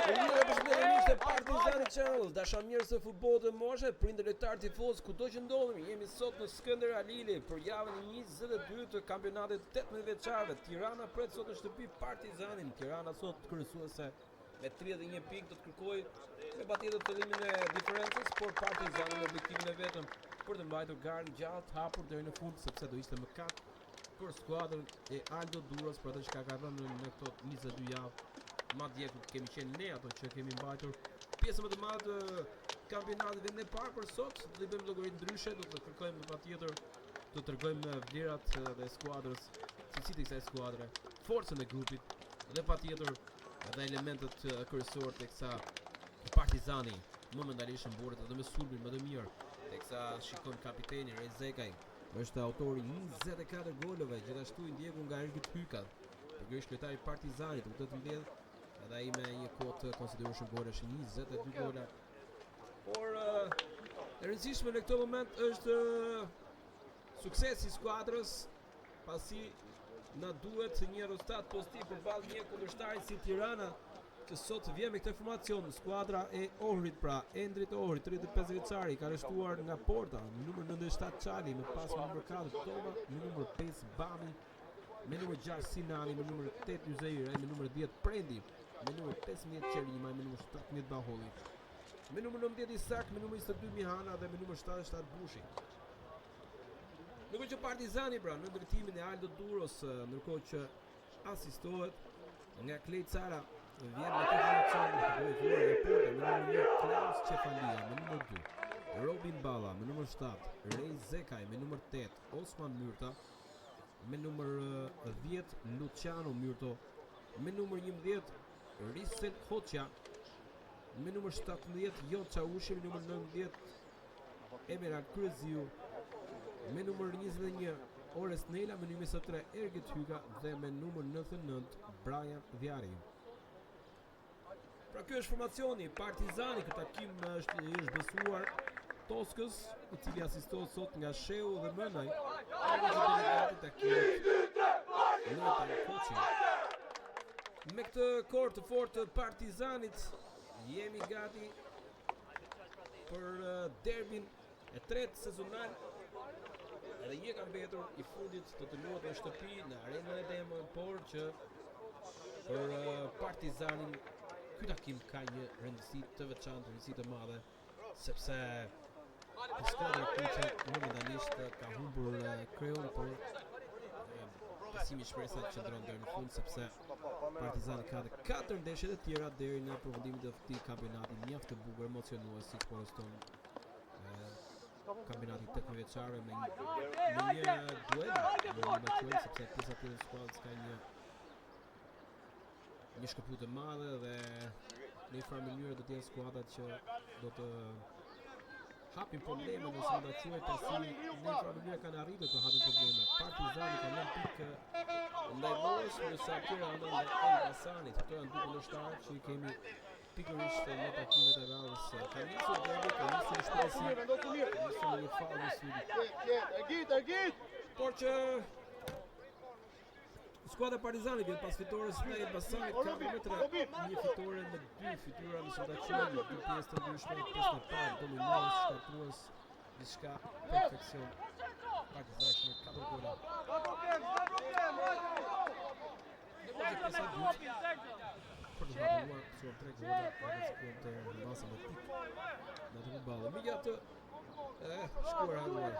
Përshëndetje Partizani Channel, dashamirës së futbollit të moshe, prindër lojtar tifoz kudo që ndodhemi, jemi sot në Skënder Alili për javën e 22 të kampionatit 18 vjeçarëve. Tirana pret sot në shtëpi Partizanin. Tirana sot kryesuese me 31 pikë do të kërkojë me patjetër fillimin e diferencës, por Partizani në objektivin e vetëm për të mbajtur garën gjatë hapur deri në fund, sepse do ishte mëkat për skuadrën e Aldo Duros për atë që ka rënë në këto 22 javë. Madje kemi qenë ne ato që kemi mbajtur pjesën më të madhe të kampionatit vendin e parë, për sot do të bëjmë llogaritë ndryshe, do të kërkojmë patjetër të tregojmë vlerat dhe skuadrës, cilësitë e kësaj skuadre, forcën e grupit dhe patjetër edhe elementet kryesorë teksa Partizani momentalisht mburret edhe me sulmin më të mirë, teksa shikojmë kapiteni Rezekaj është autori 24 goleve, gjithashtu i ndjekur nga Ergit Hyka. Përgjithësisht lojtari i Partizanit u të mbledh edhe ai me një kohë konsiderueshëm golesh 22 gola. Por e rëndësishme në këtë moment është suksesi i skuadrës, pasi na duhet një rezultat pozitiv përballë një kundërshtarit si Tirana, që sot vjen me këtë formacion. Skuadra e Ohrit, pra Endrit Ohrit, 35 vjeçari, ka arrestuar nga Porta, në numër 97 Çali, me pas me numër 4 Toma, me numër 5 Bami, me numër 6 Sinani, me numër 8 Yzeira, me numër 10 Prendi, me numër 15 Qerima, me numër 17 Baholli, me numër 19 Isak, me numër 22 Mihana dhe me numër 77 Bushi. Ndërkohë që Partizani pra në ndërtimin e Aldo Duros, ndërkohë që asistohet nga Klej Cara, vjen me këtë formacion duhet vuar e Porta, me numër 1 Klaus Çefalia, me numër 2 Robin Balla, me numër 7 Rej Zekaj, me numër 8 Osman Myrta, me numër 10 Luciano Myrto, me numër 11 Risel Hoxha, me numër 17 Jon Çaushi, me numër 19 Emerald Kryeziu, me numër 21 Ores Nela, me numër 23 Ergit Hyka dhe me numër 99 Brian Vjari. Pra kjo është formacioni Partizani. Këtë takim është besuar Toskës, i cili asistohet sot nga Sheu dhe Mënaj. Me këtë korë të fortë të Partizanit jemi gati për derbin e tretë sezonal. Edhe një ka mbetur i fundit të luhet në shtëpi në arenën e Demën, por që për Partizanin ky takim ka një rëndësi të veçantë, rëndësi të madhe, sepse skuadra kuqe momentalisht ka humbur kreun, por besimi i shpresave qëndron deri në fund, sepse Partizani ka 4 ndeshje të tjera deri në përfundimin e këtij kampionati mjaft të bukur, emocionues, siç po rreston kampionati 18 vjeçare me një duel, sepse pjesa tjetër e skuadrës ka një shkëputje të madhe dhe në një farë mënyrë do të jenë skuadrat që do të hapin probleme, nëse do ta quaj pasi në një farë mënyrë kanë arritur të hapin probleme. Partizani ka 9 pikë ndaj Morës, ndërsa tjera ndaj Elbasanit. Këto janë dy kundërshtarë që i kemi pikërisht në takimet e radhës. Ka nisur derbi, ka nisur shpresi, ka nisur një faull në sud. Por që skuadra Partizani vjen pas fitores në Elbasanit, ka një fitore me 2 fitura në sondacion, 2 pjesë të ndryshme, pjesë në parë, dominues, shkatrues, diçka perfeksion. Partizani me 4 gola. Në pjesa e dytë, për të vazhduar sur 3 gola në sekondë të basën e pikë në të futbollit. Megjithatë, shkuar haruar.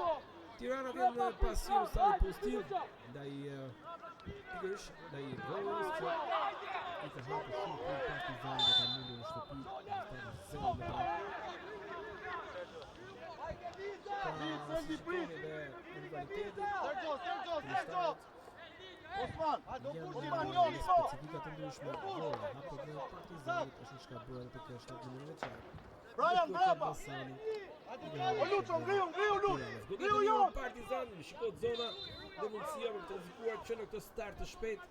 Tirana vjen pas një rezultati pozitiv ndaj pikërisht ndaj Vorës që i ka hapur shumë për Partizani dhe ka mundur në shtëpi specifika të ndryshme. Vora hapur dhe Partizanit është shka bërë të kështë të numër veçarë. Brian brava! O Lucio, ngriu jon! Partizani, shikot zona dhe mundësia për të rrezikuar që në këtë start të shpejt.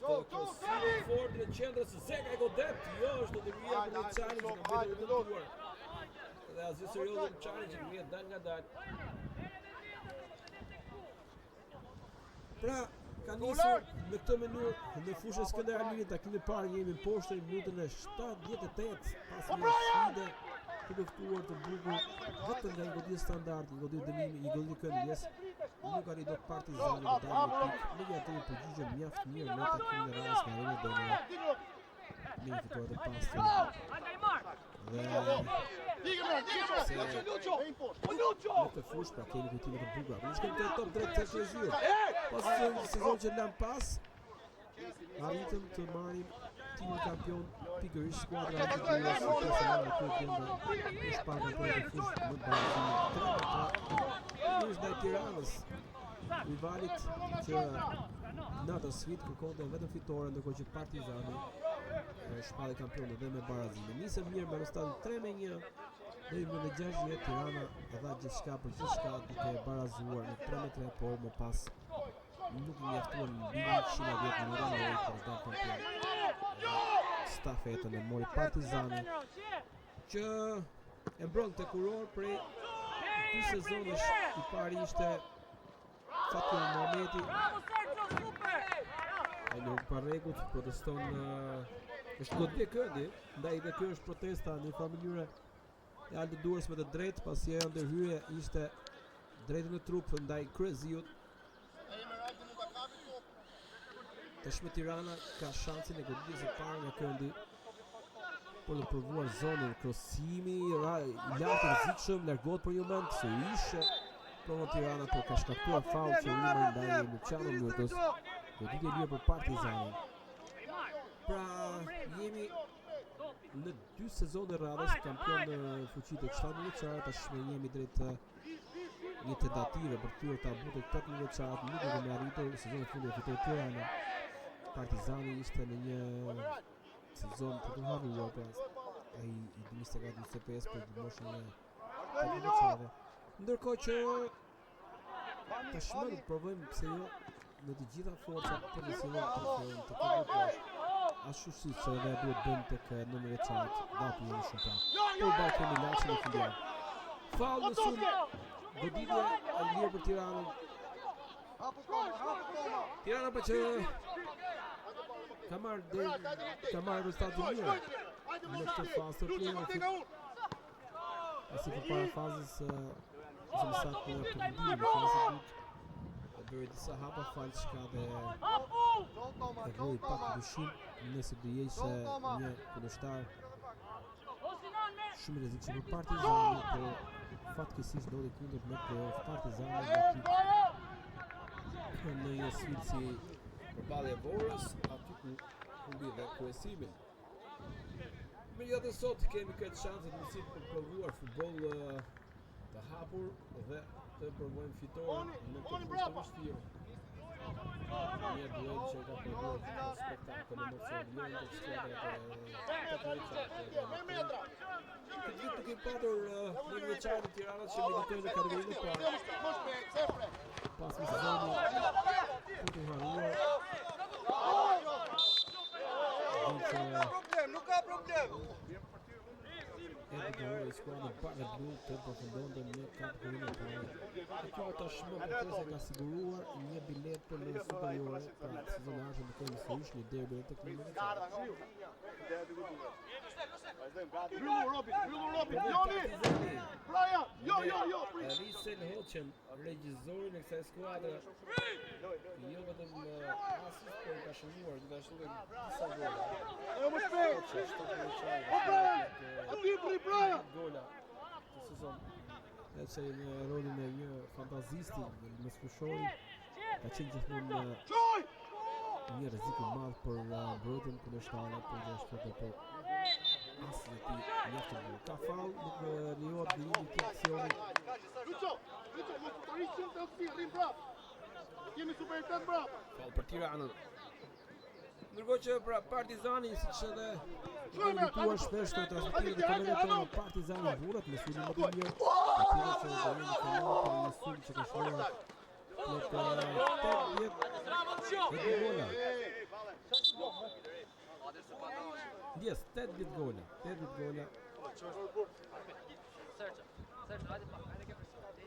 Ford në qendrës, Zeka e godet, jo është do të vija për një challenge nga bëjtë të dëtuar. Dhe asgjë serioze në challenge, vija dal nga dal. Pra, Ka nisur në këtë mënyrë në fushën Skënder Alilit, takimin e parë jemi poshtë në minutën e 78 pas një sfide të luftuar të bukur vetëm nga një goditje standard, një goditje dënimi, një goditje këndjes. Nuk arritot Partizani të dalë në pikë, megjithatë një përgjigje mjaft mirë në takimin e radhës nga Arena Dona. Me një fituar të pastër. Dhe në të fush pra kemi kujtime të bukura. Në shkem të top drejt të shëzirë. Pas sezon që lëm pas, arritëm të marim timin kampion pikërisht skuadra e Tiranas në personale të bëndë në shpallën për e fush në barazimin 3-3. Ndaj Tiranës, rivalit që në atë sfidë kërkonte vetëm fitore, ndërkohë që Partizani shpallë kampion dhe me barazimin. Nisëm mirë me rezultatin 3-1. Deri në 60 Tirana dha gjithçka për gjithçka duke barazuar në 3-3, por më pas nuk i mjaftuan mbi 110 minuta për të dalë kampion. Stafetën e mori Partizani që e mbron te kuror prej 2 sezonësh. I pari ishte Fatur Mohameti. Ai nuk parregut proteston është goditje këndi, ndaj dhe kjo është protesta në një mënyrë e aldëduesme të drejtë, pasi ajo ndërhyrje ishte drejtë në trup ndaj Kryeziut. Tashmë Tirana ka shansin e goditjes së parë nga këndi për të provuar zonën krosimi i lartë rrezikshëm, largohet për një moment sërish provon Tirana, por ka shkaktuar faull që rimën ndaj Luciano Murtos. Goditje lirë për Partizanin. Pra jemi në 2 sezone radhës kampion në fuqitë e 17 vjeçare, tashmë jemi drejt një tentative për të thyer tabu të 18 vjeçarit, nuk e kemi arritur. Sezoni i fundit e fitoi Tirana. Partizani ishte në një sezon të të harruar, ai i dishte gati 25 për të moshën e 18 vjeçare. Ndërkohë që tashmë do të provojmë pse jo në të gjitha forcat profesionale të klubit. Ashtu siç edhe duhet bëjmë tek numri i çart, dati më shumë pa. Por ba kemi laçin e fundjavë. Faull në sulm. Goditje e lirë për Tiranën. Tirana për që ka marrë rezultate të mira në këtë fazë të play-offit. Pasi përpara fazës më saktë në përfundim në fazën e bëri disa hapa falçka dhe e vëri pak dyshim nëse do jeshte një kundërshtar shumë rrezikshëm për Partizani, por fatkeqësisht ndodhi kundër me play-off. Partizani në një sfidë si përballja e Vorës, aty ku humbi dhe kryesimin. Megjithatë sot kemi këtë shanse të mësit për provuar futboll të hapur dhe të provojmë fitoren në këtë fushë të vështirë. Një duel që ka provuar një spektakël emocion të skuadrat Këtë vit nuk kemi patur një vjeçar të Tiranës që militojnë në kategorinë e parë. Pas një sezoni për të harruar. Nuk ka problem. Edhe do i skuadrën Bardha Blu të përfundonte në kategorinë e parë. Kjo tashmë përse ka siguruar një bilet për në superiore për sezonin e ardhshëm të kemi sërish një derbi të klubit. Joni! Brian! Jo! Risel Hoxhen, regjisorin e kësaj skuadre. Jo vetëm asist, por ka shënuar gjithashtu edhe disa gola. E më shpejt! Brian! Gola të sezon. Edhe në rolin e një fantazisti në sfushori, ka qenë gjithmonë një rrezik i madh për mbrojtjen kundërshtarë, por gjithashtu për asnjë ti mjaft të bukur. Ka faull, nuk lejohet ndërhyrje të aksioni. Lucio, mos të rrisim të si rrim brap. Kemi superioritet brap. Faull për Tiranën. Ndërkohë që pra Partizani, siç edhe kemi tuar shpesh të transmetimit të kamerave tonë, Partizani burrat me sulmin më të mirë. Atyre që do në finale për një sulm që ka shluar plot 8 gola. Yes, 8 gola.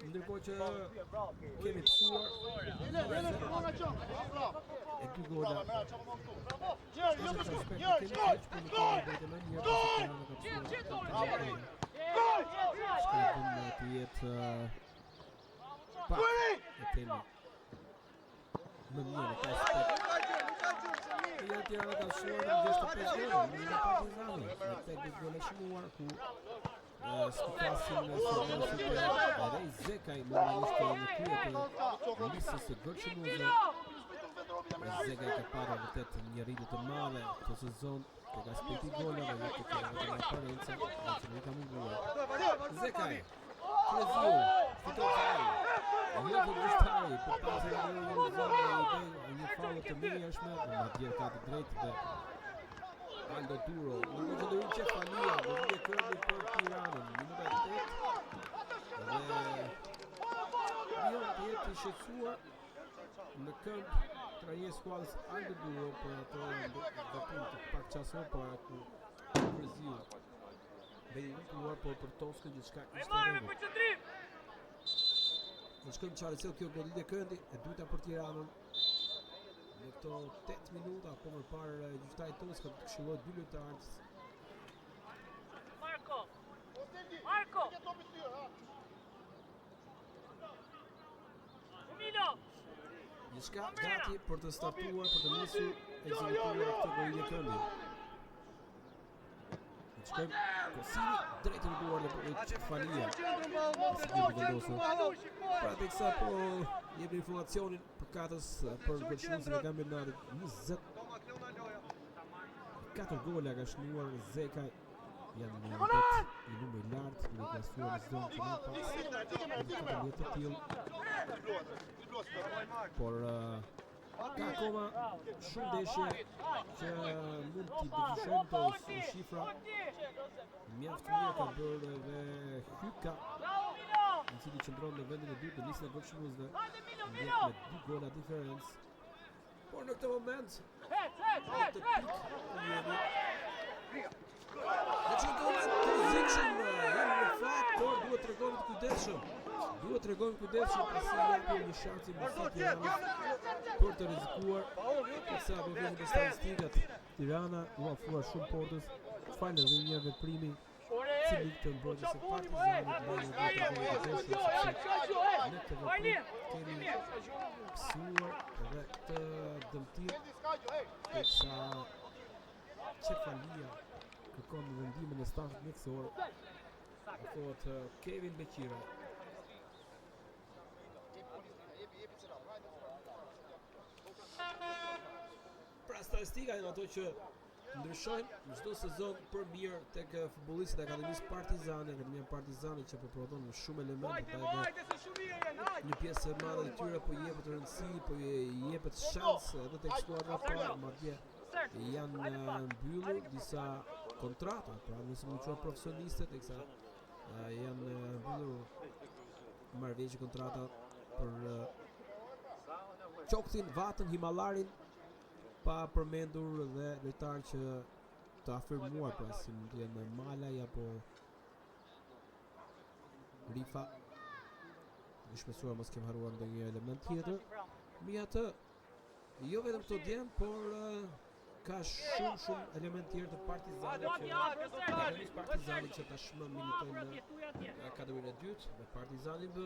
Ndërkohë që kemi pësuar e dy gola. Të jetë pak e temi më mirë ka aspekt. Tirana ka shuar në 65 gola, në Partizani, në tek dy gola shmuar ku Skupasin në sërësit e Rej Zekaj normalisht në krye për lisës e Gërqëmuze. Zekaj ka para vërtet një rritje të madhe këtë sezon tek aspekti golave dhe tek aparenca, që nuk ka munduar. Zekaj, Kreziu, Fitozari, jo të Gustari, për pasë e një falë të mirëshme, në madje ka të drejtë dhe Aldo Duro, në gjendërin Qefania, në vije kërdi për Tiranën, minuta 8 dhe Vion të jetë i shqetësuar në kënd trajje skuadrës Aldo Duro për ato veprim të pak qasor për aku Kreziu. Vedi në kluar por për Toskën gjithçka ishte rregull. Në shkojmë qarësel kjo goditje këndi, e dyta për Tiranën. Në këto 8 minuta, po më parë gjyqtari Toska të këshilloj dy lojtarët. Marko! Emilio! Gjithçka gati për të startuar, për të nisur ekzekutuar këtë goditje këndi. Në shkojmë Kosini, drejtë në duar dhe për Qefania. Pra të kësa po jemi informacionin për katës për gërshunësin e kampionatit 24 gola ka shnuar Zekaj. Janë një vetë i numër i lartë në klasuar në zonë që në pas në të të tjilë. Por ka akoma shumë deshje që mund t'i dëgjishojmë të shifra. Mjaft mirë ka bërë dhe Hyka, në cili qëndron në vendin e dytë në listën e Gërqëmuzve, ndjek me 2 gola diferencë. Por në këtë moment, të pik jemi. Në që gola të zikshëm, jemi në fakt, por duhet të regojmë të kujdeshëm. Duhet të regojmë kujdeshëm pasi japim një shansi më si Tiranës për të rizikuar, përsa për veni për statistikat. Tirana u afruar shumë portës, falë dhe një veprimi cilik të mbrojtjes së Partizanit në një kujdeshëm, në të veprim kemi pësuar dhe të dëmtir, përsa Qefania kërkon në vendimin e stafit mjekësor, thuhet Kevin Beqira. Pra statistika janë ato që ndryshojnë në çdo sezon për mirë tek futbollistët e Akademisë Partizane, Akademia Partizane që po prodhon shumë elemente, një pjesë e madhe e tyre po jepet rëndësi, po jepet shans edhe tek skuadra parë, madje janë mbyllur disa kontrata, pra nëse më quajnë profesionistët, teksa janë mbyllur marrëveshje kontrata për Qoktin, Vatën, Himalarin, pa përmendur dhe lojtar që të afirmuar, pra si mund të jenë Malaj apo Rifa. Në shpesuar mos kem haruar ndonjë element tjetër. Mi atë, jo vetëm këto djem, por ka shumë element tjerë të Partizanit që tashmë militojnë në kategorinë e dytë me Partizani B.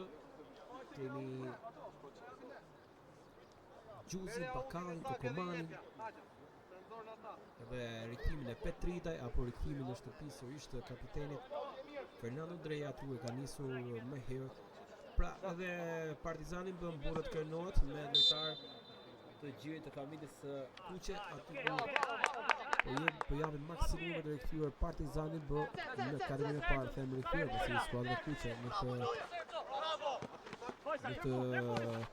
Kemi Gjuzi, Bakani, Kokomani dhe riktimin e Petritaj apo riktimin në shtëpi sërish të kapitenit Fernando Dreja, tu e ka nisur më herë. Pra edhe Partizani B mburret kërnohet me lojtar të gjirit të familjes Kuqe, aty po japin maksimumet e rikthyer Partizani B në kategorinë e parë, them rikthyer si skuadra Kuqe në këtë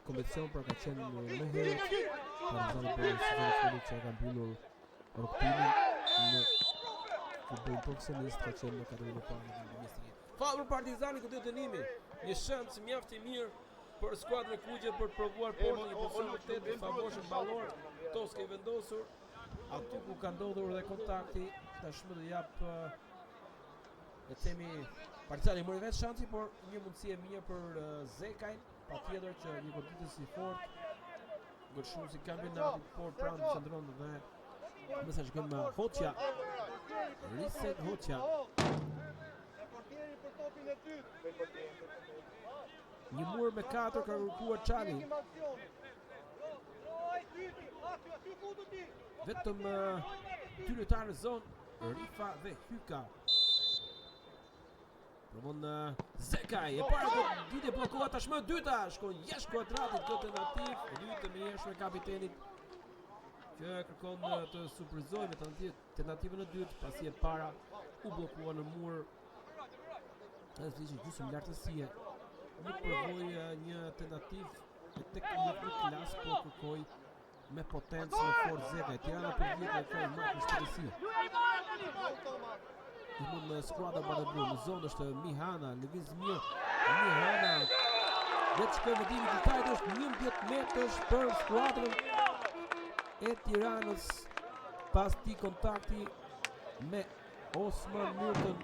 kompeticion, pra ka qenë më herët Partizani B që ka mbyllur rrugtimin në futboll profesionist, ka qenë në kategorinë e parë në vendin. Falë për Partizani këtë dënimi, një shans mjaft i mirë për skuadrën e Kuqe për të provuar portën një pozicion vërtet të favorshëm ballor. Toska i vendosur aty ku ka ndodhur dhe kontakti, tashmë do jap Le të themi Partizani mori vetë shansi, por një mundësi e mirë për Zekajn, patjetër që një goditës i fort, gërshruesi i kampionatit, por pranë qëndron dhe mësa shkon me Hoxha. Riset Hoxha. Një mur me 4 ka kërkuar Çani. Vetëm 2 lojtarë në zonë, Rifa dhe Hyka. Provon Zekaj, e para goditje bllokohet tashmë e dyta, shkon jashtë kuadratit këtë tentativë, e dytë më jeshtë me kapitenit që kërkon të surprizojë me tentativën e dytë, pasi e para u bllokua në mur. Edhe ishte gjysmë lartësie. Nuk provoi një tentativë teknike në klasë, por kërkoi me potencë në forcë Zekaj. Tirana për vjetë e ka marrë shpejtësi. I mund në skuadra Bardablu, në zonë është Mihana, lëviz mirë, Mihana, dhe të shkoj vendimi të tajt është 11 metrësh për skuadrën e Tiranës, pas ti kontakti me Osman Murtën,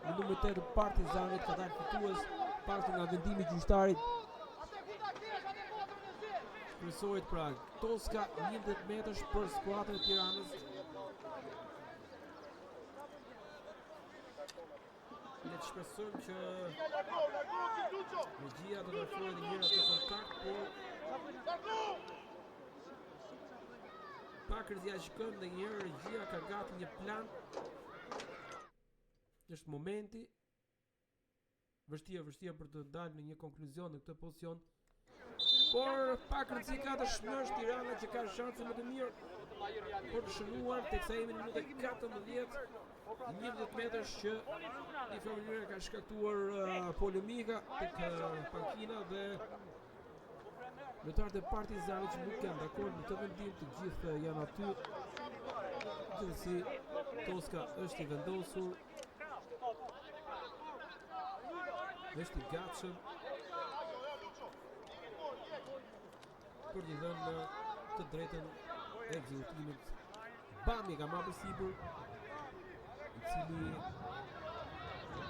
në numër 8 të Partizanit, ka dalë fitues pas nga vendimi gjyqtarit. Shpresohet pra Toska 11 metrësh për skuadrën e Tiranës. Le të shpresojmë që Regjia do të ofrojë një herë atë kontakt, por Pakërzia shkon dhe një herë Regjia ka gati një plan. Është momenti vështirë për të dalë në një konkluzion në këtë pozicion. Por Pakërzi ka të shmësh Tirana që ka shanse më të mirë për të shënuar teksa jemi në minutën 14. 11 metrash që një mënyrë ka shkaktuar polemika tek pankina dhe lojtarët e Partizanit që nuk janë dakord në këtë vendim, të gjithë janë aty. Gjithsesi Toska është i vendosur, është i gatshëm për t'i dhënë të drejtën e ekzekutimit. Bami ka marrë përsipër, i cili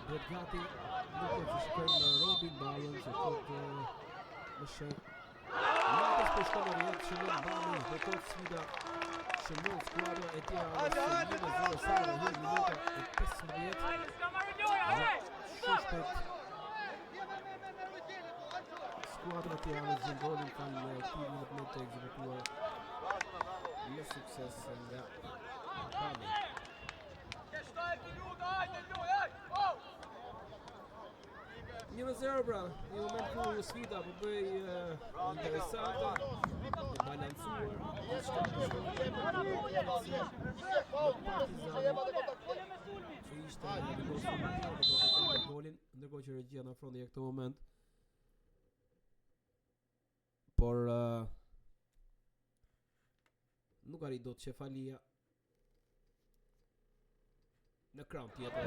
duhet gati nuk e që shkojnë në Robin Ballon që këtë në shek. Matës për shkojnë në rjetë shënon Bami dhe këtë sfida shënon skuadra e Tiranës në 1-0 sa në 1 minuta e 15. Shumë shpet skuadra e Tiranës dhe golin kanë aktivin në të ekzekutuar me sukses nga Bami. 1-0 pra, një moment ku sfida po bëj interesante, e balancuar, që ishte në golin, ndërkohë që Regjia në afron në këtë moment. Por nuk arrit dot Qefalia në krahun tjetër.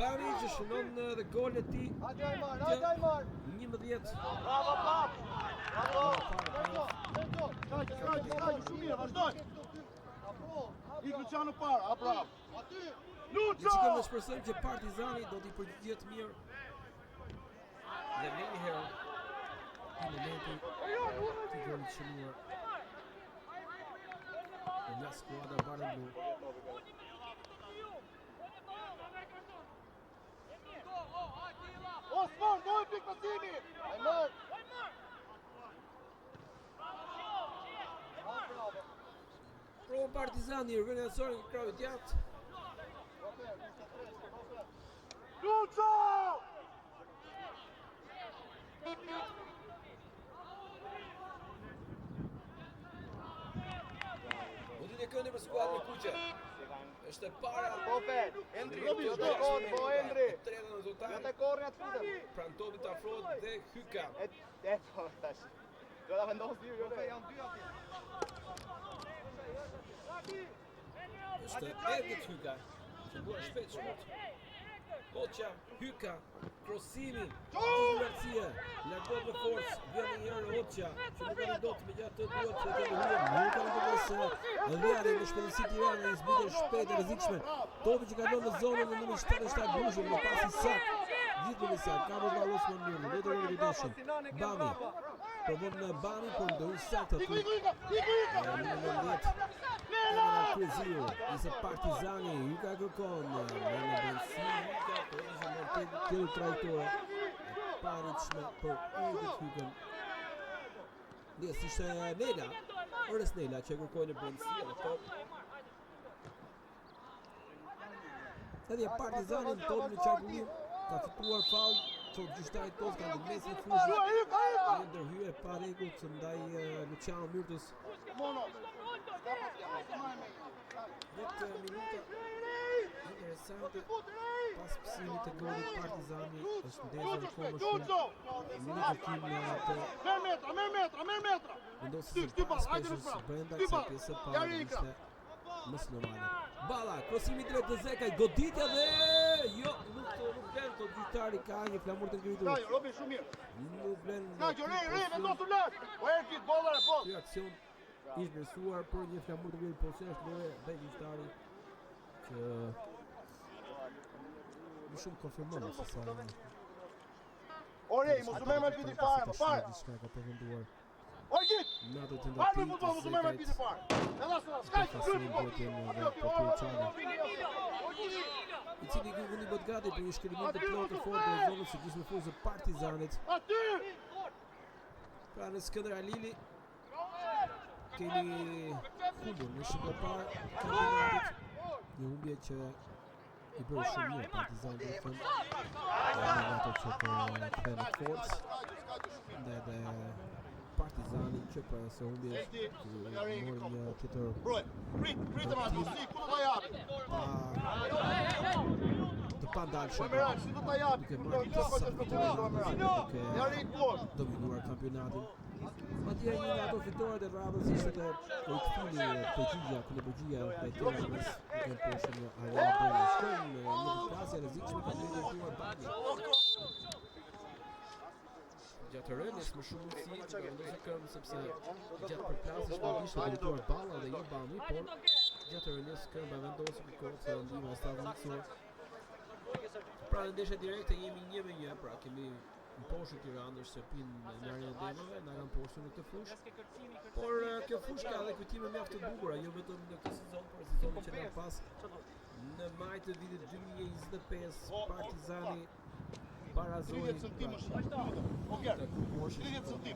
Bami që shënon dhe gol e tij. 11. Bravo, I Luciano para, bravo. Lucio! Ne më shpresojmë që Partizani do t'i përgjigjet mirë. Dhe me një herë elementi të golit shënuar nga skuadra Bardablu. Osman, doj pik pasimi! Ajman! Provon Partizani, organizatori i krahut jashtë. Lucio! Goditje këndi për skuadrën e Kuqe. Është e para. Po vet, Endri, jo të korri, po Endri. Treta në rezultat. Jo të korri atë futën. Pran topit afrohet dhe Hyka. E po tash. Do ta vendos dy, jo janë dy aty. Është Edit Hyka, që bua shpejt shkurt. Hoxha, Hyka, krosimi, Garcia, largohet me forcë, vjen një herë Hoxha, që nuk arrin dot me gjatë të duhet të hyjë, nuk arrin të bëjë Elviari me shpejtësi Tirana, një zbritje shpejtë e rrezikshme. Topi që kalon në zonën e numrit 77 Brushën, me pas i sak. Gjithë me sak, ka vërdar Osman Mirë, do të rrëri dëshën. Bami, provon në Bami, por ndërri sak të aty. Kreziu, ishte Partizani, Juka kërkon, në Bensi, Juka, po ishte në të trajtore. Paritshme për urdhët Jukën. Nes ishte Nela, Orës Nela që kërkoj në Bensi edhe top. Edhe Partizanin top në qarkullim, ka fituar faul, që gjyqtarit tos ka në mesin fushë. Një ndërhyrje pa rregullt ndaj Luciano Myrtës. 10 minuta interesante pas pësimit të golit Partizani është ndezër kohë më shumë. Një kërkim në atë vendosë se pas peshës brenda kësa pjesë parë ishte mësë normale. Balla, krosimi drejt të Zekaj, goditja dhe jo, nuk vlen të gjyqtari ka një flamur të ngritur. Nuk vlen ky aksion ishtë vërsuar për një flamur të ngritur, por se është lojë dhe gjyqtari që më shumë konfirmon se sa Ore, mos u merr me piti fare, më fare. diçka ka përfunduar Ojit! në ato Hajde tentativë futboll, mos u merr me piti fare. I cili vendi bëhet gati për një shkëlqim të plotë të fortë në zonën së gjysmë fushë të Partizanit. Aty! Pra në Skënder Alili kemi humbur në shqipë parë kampionatit, një humbje që i bërë shumë mirë Partizanit në fund, në ato që të kthehen në forcë, ndaj dhe Partizani që për se humbje mori një tjetër të pandalshëm, duke marrë disa fitore, duke dominuar kampionatin. Madje një nga ato fitoret e radhës ishte të rikthimi përgjigja, kundërpërgjigja ndaj Tiranës duke poshtë në Ariel Bela. Shkojnë në një klasë e rrezikshme ka drejtuar Bami. Gjatë rënies më shumë mundësi ka vendosur këmbë sepse gjatë përplasjes nuk ishte drejtuar balla dhe jo Bami, por gjatë rënies këmba vendosur për kohë se ndihma e stafit miqësor. Pra në ndeshje direkte jemi 1-1, pra kemi në poshtë Tiranë është Serpin në arjen e Demave, na kanë poshtur në këtë fushë. Por kjo fushë ka edhe kujtime mjaft të bukura, jo vetëm në këtë sezon, por sezonin që na pas në maj të vitit 2025 Partizani barazoi 30 cm është. 30 cm.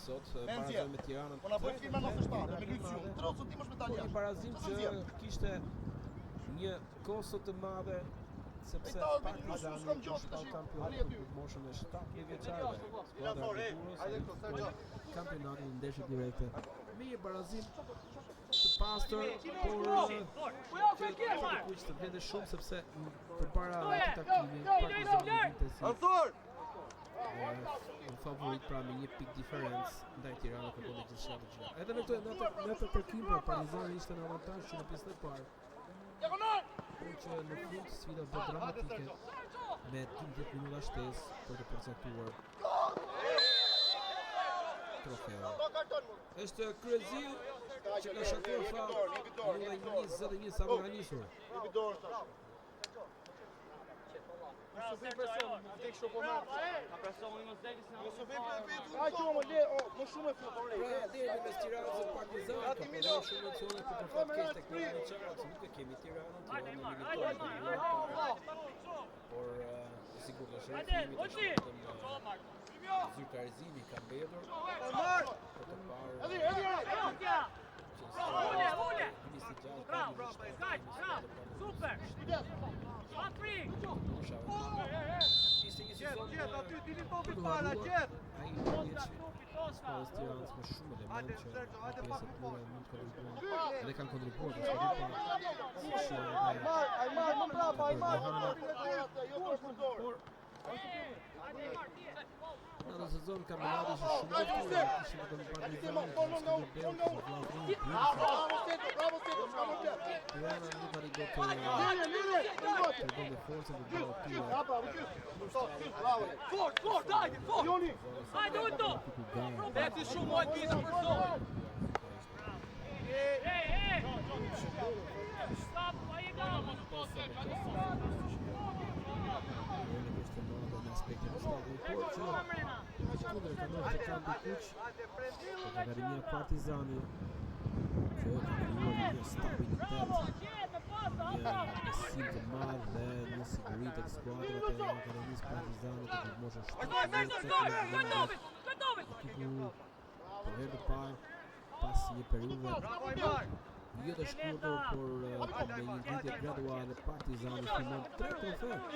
Sot barazoi me Tiranën. Po na bëj firma 97 me Lycium. 30 cm është me Një Italian. barazim që kishte një kosto të madhe sepse Partizani është kampion në moshën e 17 vjeçarëve. Skuadra e Durrës kampionatin në ndeshje direkte. Me një barazim të pastër, por që të vlente shumë sepse përpara atij takimi Partizani ishte në favorit, pra me një pikë diferencë ndaj Tiranës që kërkonte gjithçka të gjitha. Edhe në atë përkim Partizani ishte në avantazh që në pjesën e parë. Por që në fund sfida bëhet dramatike me 12 minuta shtesë për të përcaktuar trofeun. Është Kreziu që ka shatuar faull në 21 sa më ka nisur. Mos bëj presion, mos dek shokomat. Na presoni mos deki se Mos bëj vetë. Ai qomo le, më shumë e fut. Pra derbi mes Tiranës dhe Partizanit ka përshë shumë emocione për të fat keq tek klubin e Çarës, nuk e kemi Tiranën, por sigurt është rrethimi Zyrtarizimi ka mbetur për të parë Bravo, super! Ishte një sezon Aty dini topi para, qet. ai Tiranës me shumë element që pjesët mund të kontribuojnë edhe kanë kontribuar për Ai marr më brapa, ai marr. por në atë sezon kampionati ishte shumë i luftuar, kishte vetëm Partizani, Bravo, s'ka më bler. Tirana nuk arriti të bënte forcën të bëjë tira. Bravo. Fort, dajde, fort! Joni. Hajde, Ulto! Beti shumë mojt pisa për zonë! aspektin e shtatë, por që kundër ka ndodhur të kampi kuq të Akademia Partizani që ka krijuar një stabilitet, një besim të madh dhe një siguri tek skuadrat e Akademisë Partizani të moshës 17. Ekipu për herë të parë pas një periudhe jo të shkurtër, por me një ngritje graduale Partizani fiton 3 trofe.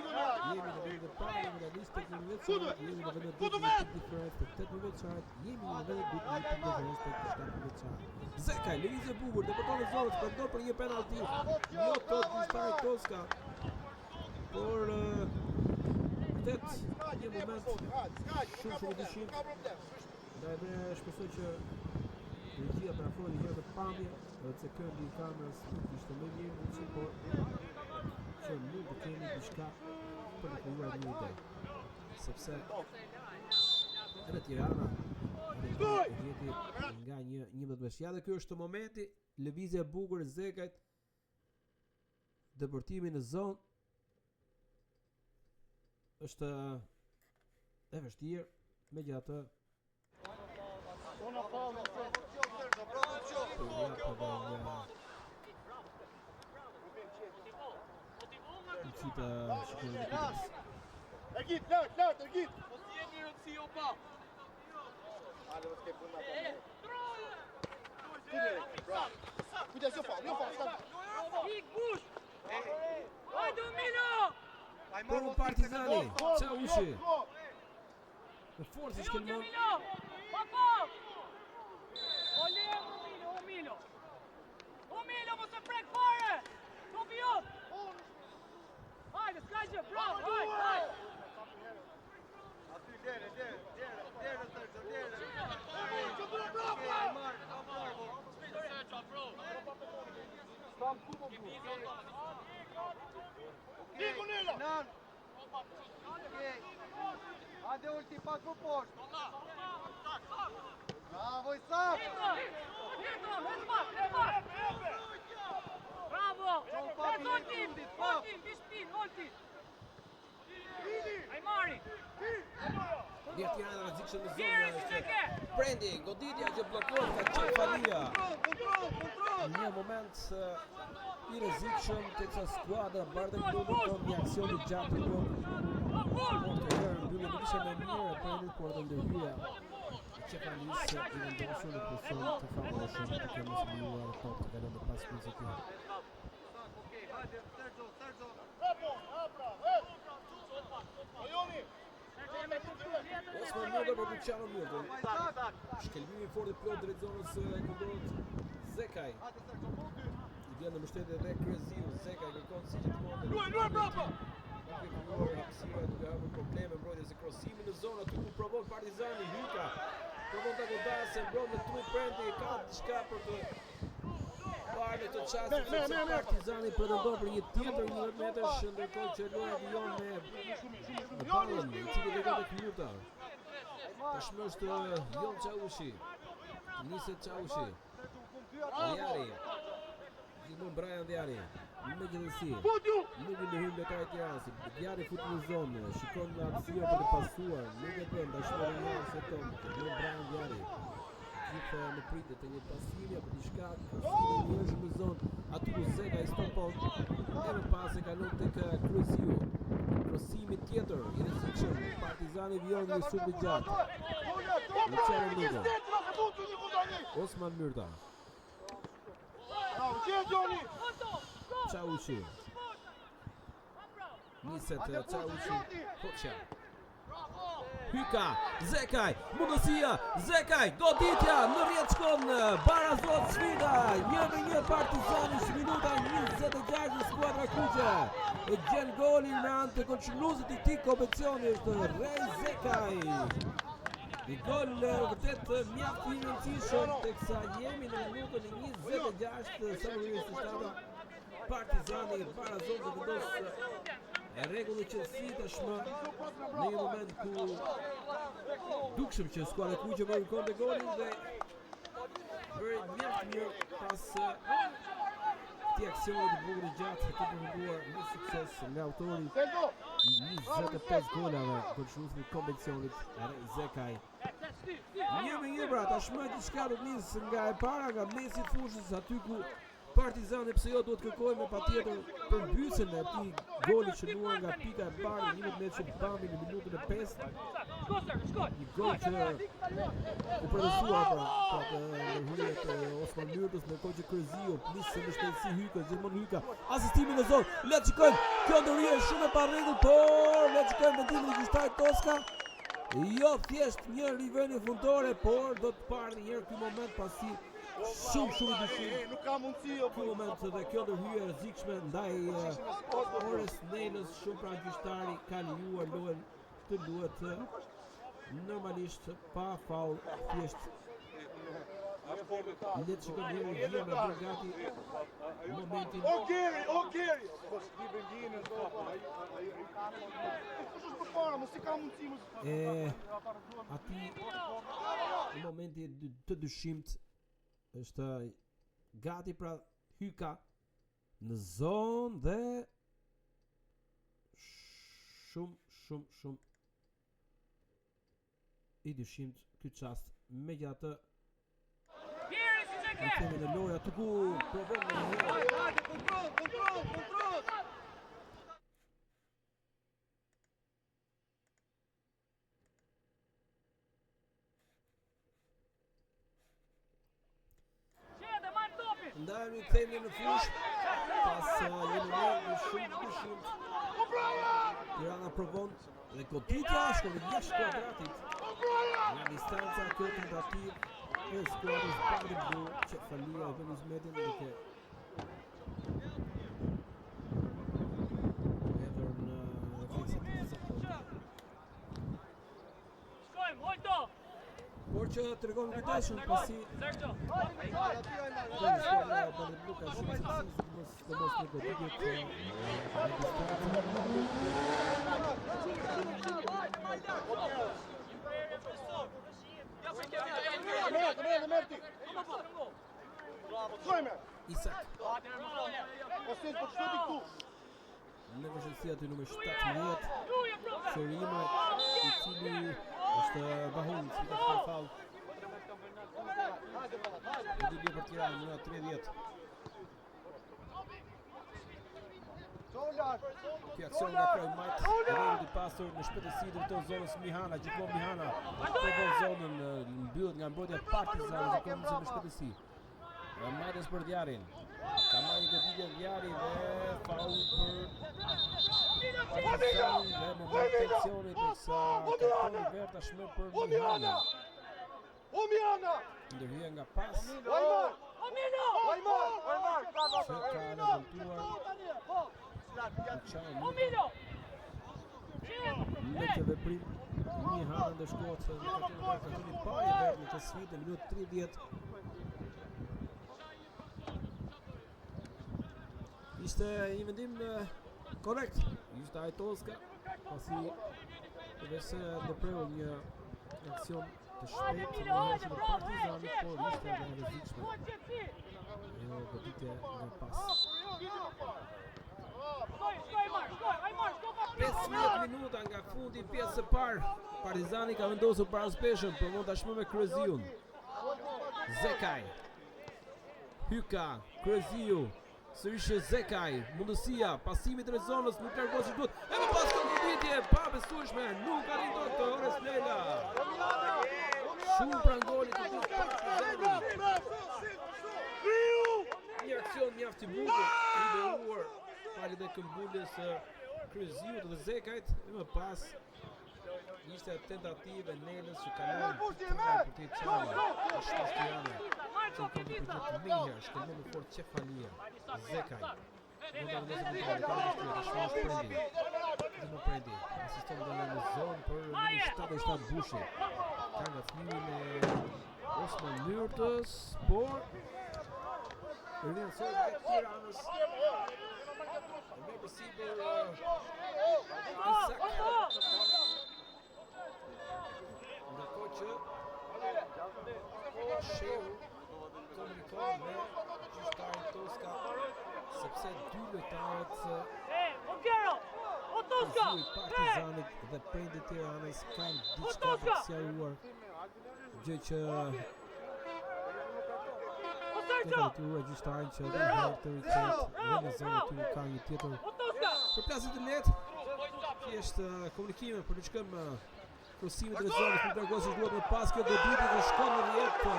Jemi në vendin e parë në medaljistë tek nivelit, jemi në vendin e dytë me diferencë tek 8 nivelçarët, jemi në vendin e dytë me diferencë tek 7 nivelçarët. Zekaj lëvizje bukur, depërton zonën, pretendon për një penalti. Jo tot Gustavo Toska. Por vërtet një moment shumë i dëshim. Ndaj me shpresoj që regjia të afrojë një herë të pamje, edhe pse këndi i kamerës nuk ishte më mirë, por që mund të kemi diçka për të krijuar një ide. Sepse edhe Tirana gjeti nga një 11 veshja dhe ky është momenti, lëvizja e bukur e Zekajt, depërtimi në zonë është e vështirë, megjithatë Ergit, lart, Ergit! Kujdes, jo fal, Hajde Milo! për un Partizani, Çaushi. Në forcë shkelmon. Milo, mos e prek fare! Topi jot! Hajde, s'ka gjë, bravo, hajde! Aty dere, Sergio, dere. Nan. Hajde ulti pak më poshtë. Bravo, Isaf! Bravo! Voltim, voltim! Ai Mari! Një Tirana rrezikshëm në zonë është Prendi, goditja që bllokon nga Çefalia. Një moment i rrezikshëm teksa skuadra bardhë këtu një aksion i gjatë këtu. Por të herë mbyllën të ishte më mirë Prendi por të ndërhyja. Çefalis i vendosur në pozicion të favorshëm të kemi siguruar top të kalon pas pozitiv. Okej, hajde Sergio. Osman Mjodër për Luciano Mjodër. Shkelbimi fort i plot drejt zonës ku ndodhet Zekaj. I vjen në mbështetje dhe Kryeziu. Zekaj kërkon si gjithmonë. Luaj, bravo! Hapësira duke hapur probleme mbrojtjes e krosimi në zonë aty ku provon Partizani Hyka. Provon ta godasë, mbron me trup Prendi, ka diçka për të parë të çastë sepse Partizani pretendon për një tjetër 11 metrash, ndërkohë që Lora vijon me ballën, i cili do të knuta. Tashmë është Jon Çaushi. Niset Çaushi. Diari. Gjithmonë Brian Diari. Megjithësi, nuk i ndërhyn lojtarë të Tiranës. Diari fut në zonë, shikon në hapësirë për të pasuar, nuk e bën dashur në se tonë. Brian Diari. Gjithë në pritje të një pasimi apo diçka, kushtimi është në zonë, aty ku Zeka i stopon, e më pas e kalon tek Kryeziu. Krosimi tjetër, i rrezikshëm, Partizani vjen në sub i gjatë. Luciano Mjodër. Osman Myrta. Çaushi. Niset Çaushi. Hoxha. Hyka, Zekaj, mundësia, Zekaj, goditja, në rrjet shkon, barazot sfida, 1-1 Partizani, minuta 26 në skuadra kuqe, e gjen golin në anë të konçulluzit i këtij kompeticioni është Rej Zekaj. Një gol vërtet mjaft i rëndësishëm teksa jemi në minutën e 26 sa më të shtata Partizani barazot dhe vendos e rregullë që si tashmë në një moment ku dukshëm që skuadra kuqe po kërkonte golin dhe bëri mjaft mirë pas këtij aksioni të bukur i gjatë të përfunduar me sukses nga autori 25 golave përshkruesit e kompeticionit Zekaj. 1-1 pra, tashmë diçka do të nisë nga e para, nga mesi i fushës, aty ku Partizani pse jo duhet kërkojë me patjetër përmbysjen e atij goli shënuar nga pika e parë në 1 që bami në minutën e 5. Një gol që u produsua pra të ndërhyrjet e Osman Myrtës, ndërkohë që Kryziu nisë me shpejtësi Hyka, gjithmonë Hyka, asistimi në zonë. Le të shikojmë, kjo ndërhyrje është shumë e parregull, por le të shikojmë vendimin e gjyqtarit Toska. Jo thjesht një rivënie fundore, por do të parë një herë ky moment pasi shumë i dyshim. Nuk ka mundësi jo. Ky moment dhe kjo ndërhyrje e rrezikshme ndaj Ores Nelës, shumë pra gjyqtari ka lejuar lojën të luhet normalisht pa faull, thjesht. Le të shikojmë një regjia me Burgati momentin. O Geri! Ati në momenti të dyshimt është gati pra Hyka në zonë dhe shumë i dyshimt ky çast, megjithatë në themin e loja të ku provon në Control! ndajemi kthehemi në fushë pas një momenti shumë të dyshimt. Tirana provon dhe goditja shkon jashtë kuadratit. Nga distanca kjo tentativë e skuadrës Bardhi Blu që falia e Venice Median duke hedhur në refleksit të zakonit. Por që të regon kujteshëm pasi Sergio! skuadra e Bardhi Blu ka shumë cilësi dhe mos në goditje të Merti! Isak. Në vështirësi aty numër 17, Shorima, i cili është bahun, si ka faull. E di bje për Tiranë në 30. Ky aksion nga kraj Majt, rrëri i pasur në shpejtësi drejton zonës Mihana, gjithmonë Mihana provon zonën, mbyllet nga mbrojtja Partizani, zakonisht me shpejtësi. Majtës për Djarin. Ka marrë një goditje Djari dhe faull për Partizani dhe moment tensionit teksa kartoni vert tashmë për Mihana. Ndërhyrje nga pas. Që ka nëntuar në këtë veprim Mihana ndeshkohet se në kartoni parë vert në këtë sfidë në minutë 30. Ishte një vendim korrekt, ishte Toska, pasi përveç ndërpreu një aksion të shpejtë në heshtje të Partizanit, por ishte edhe rrezikshme. Jo goditje nga pas. 15 minuta nga fundi pjesë së parë, Partizani ka vendosur para speshëm, provon tashmë me Kryziun. Zekaj, Hyka, Kryziu, sërish Zekaj, mundësia, pasimi të zonës, nuk largohet si duhet, e më pas goditje, pa besueshme, nuk arrin dot të Ores Nela. Shumë prangoli të dy Partizani. Një aksion mjaft i bukur, ideuar pali dhe këmbuljes Kryziut dhe Zekajt, e më pas ishte tentativë e Nelës që kalon për të Çama, është Tirana. Që në këndë përgjët të minjër, shkëllon në fort Qefalia, Zekaj. Në dhe vëndesë në të prendi. Dhe më prendi. Asiston dhe në zonë për në 77 Bushi. Ka nga thmimin e Osman Myrtës, por rrënësoj dhe Tiranës. Me përsi për Isak. Ndërkohë që Shehu komunikon me gjyqtarin Toska sepse dy lojtarët Otuska! Partizanit dhe prindit Tiranës kanë diçka të sqaruar. Gjë që Oserqa! të regjistarën që edhe herë të rikëtet dhe në zonë të ka një tjetër Otuska! për plasit të letë. Thjesht komunikime për të shkëm krosimit të zonës për të regosë duhet me pas kjo debuti dhe shkon në rjetë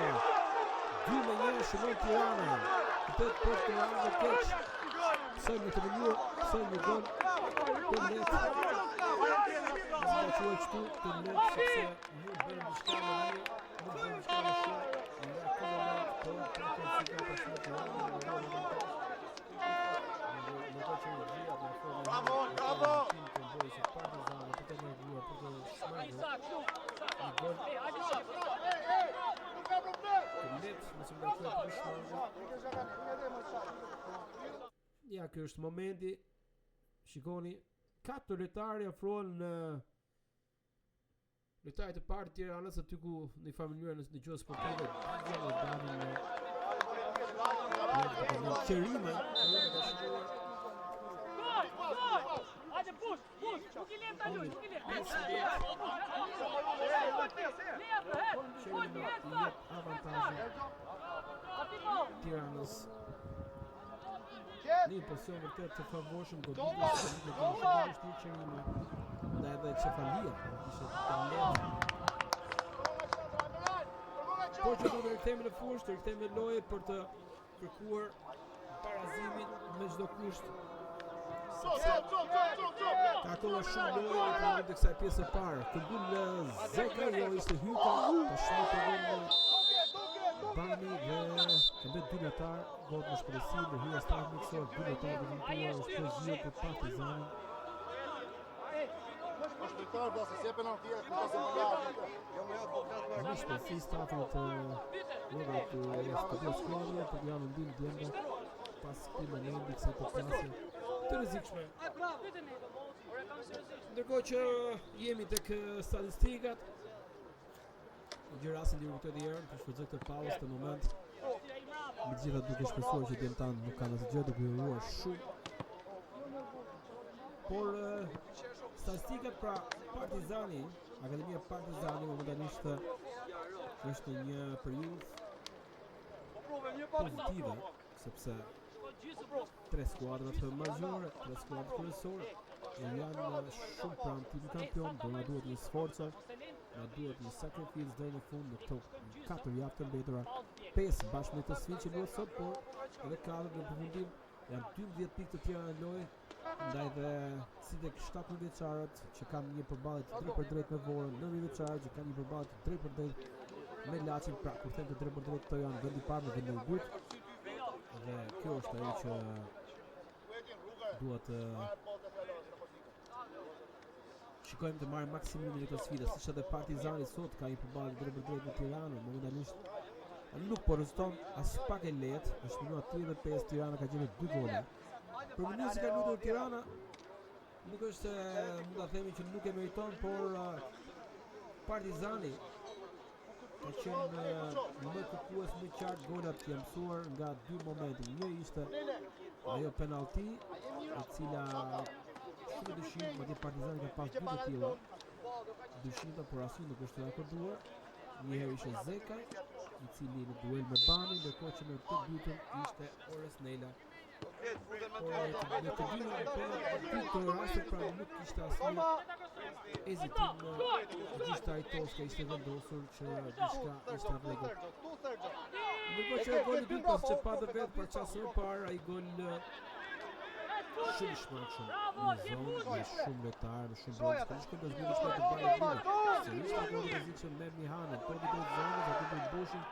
2-1 shënon Tirana. Këtë për Tirana dhe keq. Pësojmë në të mënyrë, pësojmë në gol të letë. Nëzë që e qëtu të letë sepse nuk bërë në shka në mirë, nuk bërë në shka në shumë. Nga këtë moment për konsigat të shumë Tirana në rrëllë në të Bravo, bravo! Ja, ky është momenti. Shikoni, 4 lojtarë afrohen në lojtarët e parë të Tiranës aty ku në familjarë në gjuhë sportive gjallë dalin në qërime. Hajde, push! Nuk I lem ta luj, nuk I lem! Tiranës një impresion vërtet të favorshëm goditës në është një qërime dhe edhe Cefalia ishte të lehtë. Por që do të rikthehemi në fushë, të rikthehemi në lojë për të kërkuar barazimin me çdo kusht. Ka kolla shumë lojë në përmjet të kësaj pjesë e parë. Këmbul Zeka, jo ishte hyka, të shumë të vënë Bani dhe këmbet dy lojtar, gotë në shpërësi dhe hyja staf miksor, dy lojtar dhe vëntuar është të zhjo për Partizanin. Në shpërësi stafin të lojë të studio skuadrë, për janë ndim djemba, pas këpime nëndi kësaj të klasë të rrezikshme. Ndërkohë që jemi tek statistikat, gjë rastin dhe këtë djerën, të shfrytëzoj këtë pauzë të moment. Me gjitha duke shpesuar që djemtan nuk kanë asë gjë, duke uruar shumë. Por statistikat pra Partizani, Akademia Partizani momentalisht është një periudhë pozitive, sepse 3 skuadrat majore, 3 skuadrat kryesore janë shumë pranë timit kampion, do na duhet një sforca, na duhet një sakrificë deri në fund në këto 4 javë të mbetëra, 5 bashkë me të sfidë që luhet sot, por edhe 4 në përfundim janë 12 pikë të tjera në lojë, ndaj dhe si tek 17 vjeçarët që kanë një përballje drejt për drejt me Vorën, 9 vjeçarët që kanë një përballje drejt për drejt me Laçin, pra kur them të drejt për drejt këto janë vendi i parë në vendin e dytë. Dhe kjo është ajo që duhet shikojmë të marrim maksimumin e këto sfida, siç edhe Partizani sot ka një përballje drejt për drejt me Tiranën, momentalisht nuk po rreston as pak e lehtë, është minuta 35, Tirana ka gjetur 2 gola. Për mënyrën se ka luajtur Tirana, nuk është se mund ta themi që nuk e meriton, por Partizani ka qenë më kërkues më qartë, golat janë mësuar nga 2 momente. Një ishte ajo penalti, e cila shumë dëshirë, madje Partizani ka pas 2 të tilla. Dëshirë por asnjë nuk është akorduar. Një herë ishte Zeka, i cili në duel me Bani, ndërkohë që në të dytën ishte Ores Nela. Por në të dytën këtë rastë pra nuk ishte asnjë ezitim, regjistari Toska ishte vendosur që diçka ishte rregull. Ndërkohë që goli dytë pas që pa dhe vetë për qasë më parë, ai gol shumë shmaqshëm në zonë, me shumë lojtarë, me shumë brojtës, për shkëm të zbudi shkëm të bajë dhune. Se ishte gol rrezikshëm me Mihanën, topi drejt zonës, aty drejt bushin,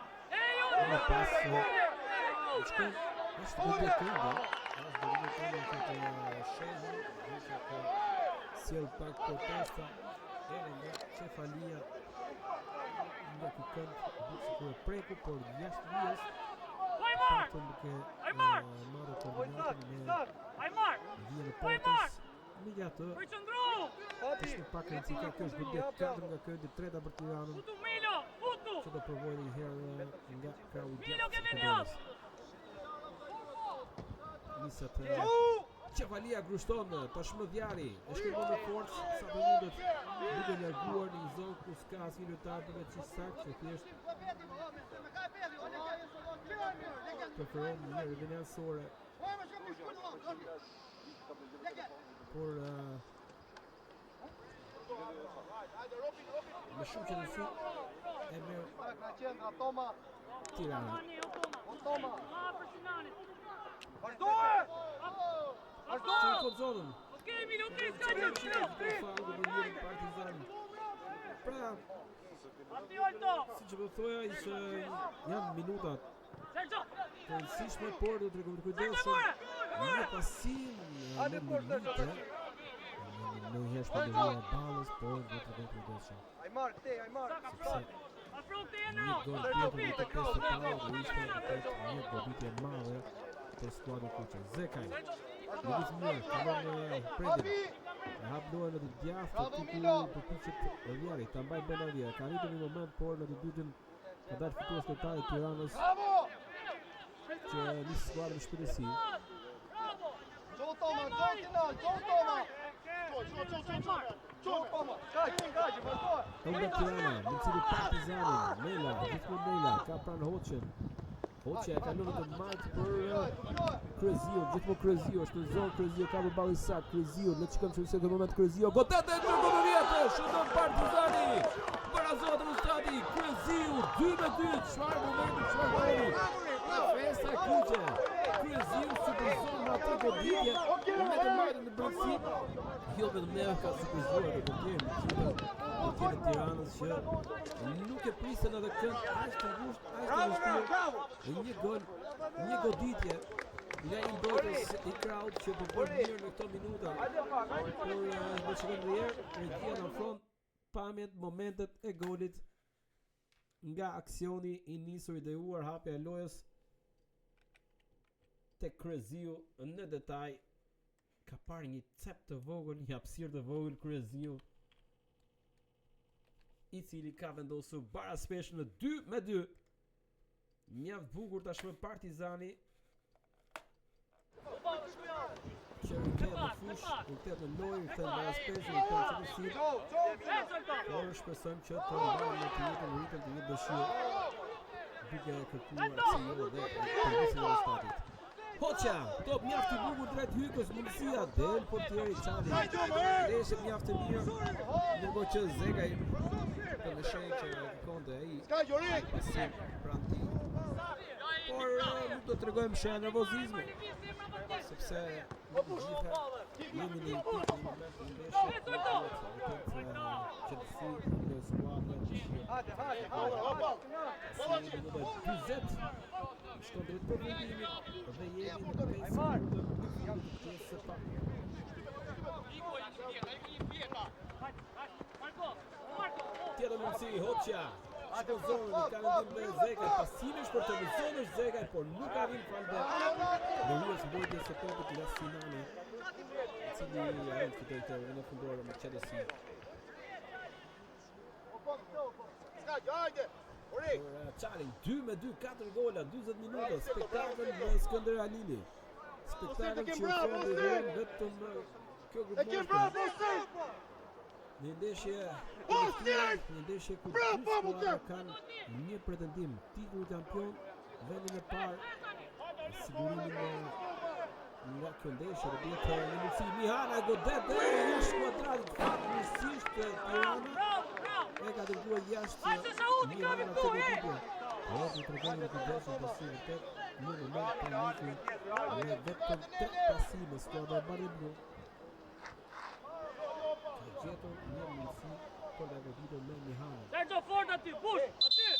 në pas shkëm, është vëtë këndë, është vëtë këndë që të shezën, që të sjell pak protesta, edhe nga Cefalia, nga ky kënd, duke ku e preku, por jashtë vijës, paktën duke marrë koordinatën me vijën e portës, me gjatë, ishte pak rëndësishme, kjo është godet 4 nga këndi, treta për Tiranën, që do provojë një herë nga krau i djathtë së përbërës. Nisat Qefalia grushton tashmë Djari, e shkëmbon me forcë sa po mundet, duke larguar në një zonë ku s'ka asnjë lojtar përveç saktë që thjesht preferon një rivelansore. Por me shumë qëndërsi e merr Tirana. Që në zonën. Okej, Emilio, okej, skajgjë! Partizan. Pra, Ati Olto! si që po thoja, janë minutat Sergio! të rëndësishme, por do të rekomendoj kujdesshëm një pasim në limite. Në një herë shpërdorja e ballës, por do të rekomendoj kujdesshëm. Ajmar, këtej, Ajmar. Afro të Një jeno! gol tjetër do të pesë të parë dhe ishte vërtet një goditje e madhe për skuadrën kuqe. Zekaj, godit mirë, kalon në Predin. E hap lojën në të djathtë ku përpiqet Rivjeri ta mbajë Benaria. Ka arritur një moment, por në të dytën ka dalë fitues lojtari i Tiranës që nis skuadrën me shpejtësi. Gjo Toma, gjo final, gjo Toma. Gjo Toma, skajgjë, vazhdoj. Nga Tirana, mënësiri Partizanin, Mela, gjithmonë Mela, ka pranë Hoqen. Hoqja e kalon të majtë për Krezio, gjithmonë Krezio, është në zonë Krezio, ka për balë i sakë, Krezio, le të shikojmë që në moment Krezio, godet e ndërë në vjetë, shëndon Partizani, barazohet në stadi, Krezio, 2-2, çfarë momenti, çfarë goli, në festa kuqe, Krezio që për zonë në atë goditje, me të majtë në brëndësi, jo vetëm ne ka surprizuar dhe portierin e Tiranës që nuk e pristen edhe kënd aq të ngushtë, aq të vështirë. Një gol, një goditje nga i mbrojtës i Kraut që po bën mirë në këto minuta. Por do shikojmë rrjedhë, regjia në front, pamjet, momentet e golit nga aksioni i nisur i dejuar, hapja e lojës tek Krezio në detaj. Ka parë një cep të vogël, një hapësirë të vogël Krezio, i cili ka vendosur baraspeshë në 2-2. Mjaft bukur tashmë Partizani që rikthehet në fush, rikthehet në lojë, rikthehet në baraspeshë, rikthehet në qëtësi. Por shpresojmë që të mbajmë në të jetën rritën të jetë dëshirë duke kërkuar aksione dhe përgjithësi rezultatit. Hoqja, top mjaft i bukur drejt hykës, mundësia del portieri Çali. Reshe mjaft e mirë, ndërkohë që Zekaj për në shenjë që kërkonte ai pasim pranë tij. Por nuk do të tregojmë shë nervozizmi, sepse në të gjitha jemi në një moment në ndeshje, qëtësi në skuadrë të shqirë. Si minuta 20, shkon drejt përfundimit dhe jemi në 5 minuta në pjesë së parë. Tjetër mundësi, Hoqja, shkon zonën, ka vendim dhe Zekaj, pasimi shpërton në zonë është Zekaj, por nuk arrin falde dhe hues mbrojtjes së topit nga Sinani, i cili arrin fitoi të në fundore me qetësi. Çalin 2-2, 4 gola, 40 minuta, spektakël në Skënder Alili. Spektakël që ofron vetëm kjo grup moshë. Një ndeshje ku dy skuadra kanë një pretendim, titulli kampion, vendin e parë, sigurimin nga kjo ndeshje do bëhet një mundësi. Mihana godet dhe jashtë kuadratit, fatmirësisht Tirana e ka dërguar jashtë Mihana të goditje. Po të tregojmë në kujdesshëm pasi vërtet në moment paniki me vetëm 8 pasime skuadra e Bardhi Blu. Gjetur një mundësi për da goditur me Mihana. Sergio fort aty, push, aty!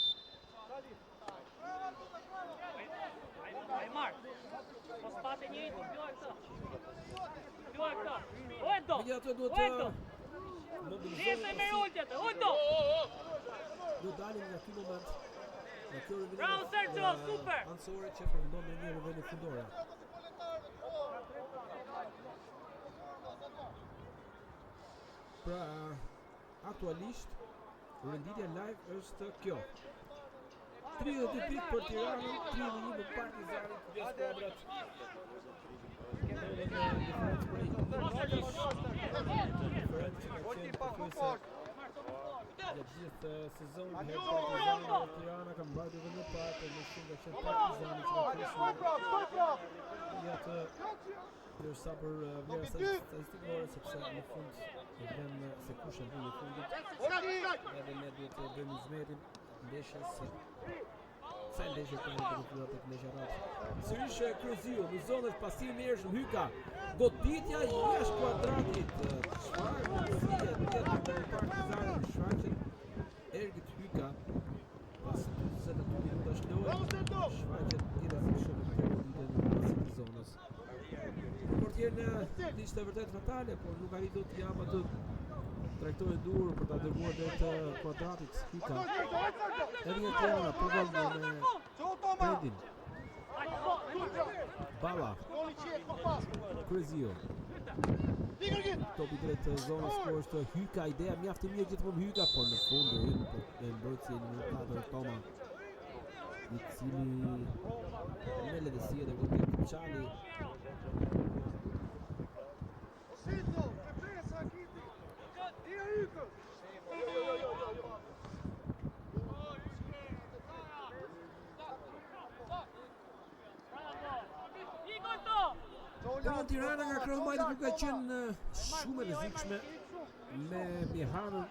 Ajmar, mos pate njëri, luaj këtë. Luaj këtë. Ojdo! Megjithatë duhet Ojdo! Nese me ultjet, ojdo! Do dalim nga ky moment. Në kjo rivelimin. Bravo Sergio, super! Ansore që përfundon me një rivelin fundore. Pra, aktualisht renditja live është kjo. 32 pikë për Tiranën, 31 për Partizanit, dy skuadrat. Gjatë gjithë sezonit her Partizani dhe Tirana ka mbajtur edhe më parë, por më shumë ka qenë Partizani që ka kryer. Ja të ndërsa për vlera statistikore, sepse në fund e vlen se kush e vjen në fundit. Edhe ne duhet të bëjmë zmetin ndeshjes se sa ndeshje kanë të filluar tek ndeshjarat. Sërish Kryziu në zonën pasimi është Hyka. Goditja jashtë kuadratit. Çfarë mundësie tjetër për Partizani shfaqet Ergit Hyka pas 22 minutash lojë. Shfaqet i rrezikshëm për ditën e zonës. Portierën ishte vërtet fatale, por nuk arriti të jap atë trajtore dur për ta dërguar drejt kuadratit Hyka. Edhe një Tirana provon me Predin. Balla. Kryzio. Topi drejt zonës ku është Hyka, ideja mjaft e mirë gjithmonë Hyka, por në fund e mbrojtësi në minutatën Toma, i cili me lehtësi dhe godet Çali. Pra Tirana nga krahumajtë nuk ka qenë shumë e rrezikshme me Mihanën.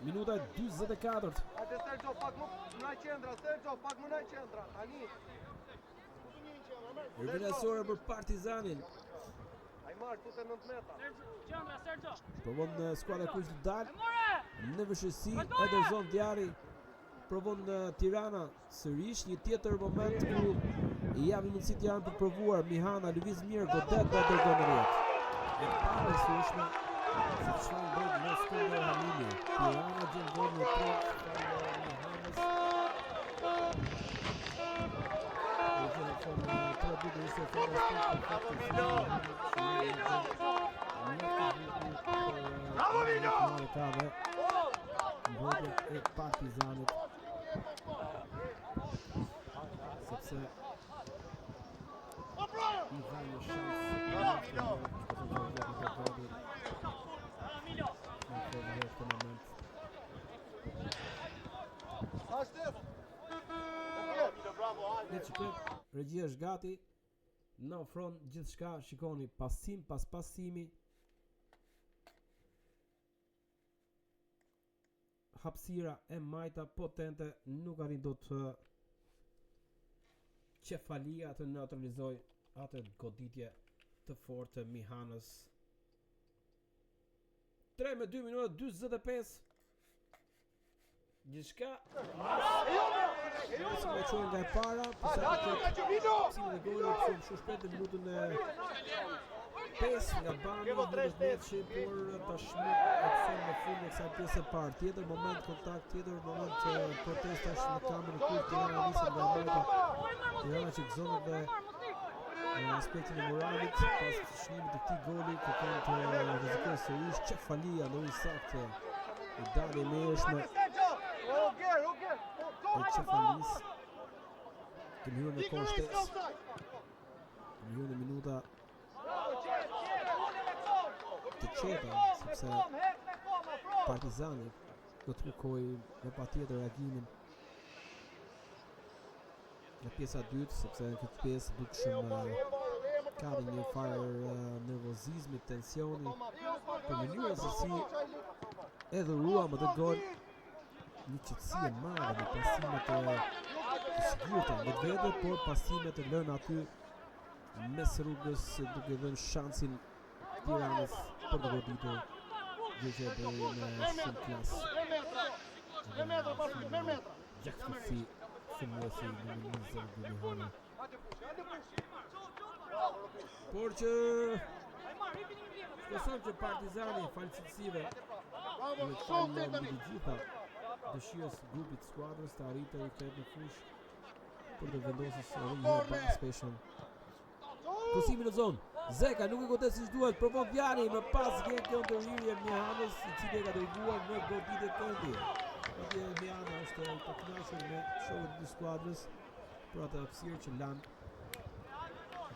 Minuta 44. Hajde Sergio, pak më në qendra, Sergio, pak më në qendra. Ani. Rivelacione për Partizanin. Ai marr tutë 9 metra. Qendra Sergio. Provon skuadra kryq të dalë në vështirësi Ederson Diari. Provon Tirana sërish një tjetër moment ku i japi mundësi Tiranën për provuar. Mihana lëviz mirë, godet dhe dërgon në rrjet. E parë e sushme se çfarë bëhet me Skënder Halili. Tirana gjen gol në treg Mihanës. Bravo Vino! Mbrojtja e Partizanit. Sepse i dha një shansë regjia është gati, në ofron gjithçka, shikoni pasim pas pasimi. Hapësira e majta potente, nuk arrin dot Qefalia të neutralizoj atë goditje të fortë të Mihanës. 3 me 2 minuta 45. Gjithçka nëse me qojnë nga e para, përsa të pësimin e golit, shumë shpejt në minutën e 5 nga banë, nuk është meqë, por tashmë opsion në fund në kësaj pjesë e parë. Tjetër moment kontakt, tjetër moment protestash në kamerën kur Tirana nisën nga majta. Tirana që gëzohet dhe në aspektin e moralit pas shënimit të këtij goli, kërkon të rrezikojë sërish Qefalia në ujë saktë. I dalë e mërshme e Qefalis të njërën e koshtes, të njërën e minuta të qeta, sepse Partizani do të kërkoj me patjetër reagimin në pjesa dytë, sepse në këtë pjesë dukshëm ka dhe një farë nervozizmi, tensioni, për mënyrën se si edhe ruam atë gol, një qetësi e madhe në pasimet të sigurta në vetë, por pasimet e lënë aty mes rrugës duke dhënë shansin Tiranës për të goditur, gjë që e bëri në shumë klasë. Gjaktësi filmuesi në minizër dhe Mihana. Por që shpeson që Partizani falësitësive në falë në gjitha dëshirës grupit skuadrës të arritë të rikëtet në fush për të vendosës edhe një bas special. Kusimi në zonë. Zeka nuk e godet siç duhet, provon Vjani, më pas vjen kjo ndërhyrje Mihanës, i cili e ka dërguar në goditje të ëndje. Atje Mihana është i kënaqur me showet e skuadrës për atë hapësirë që lanë.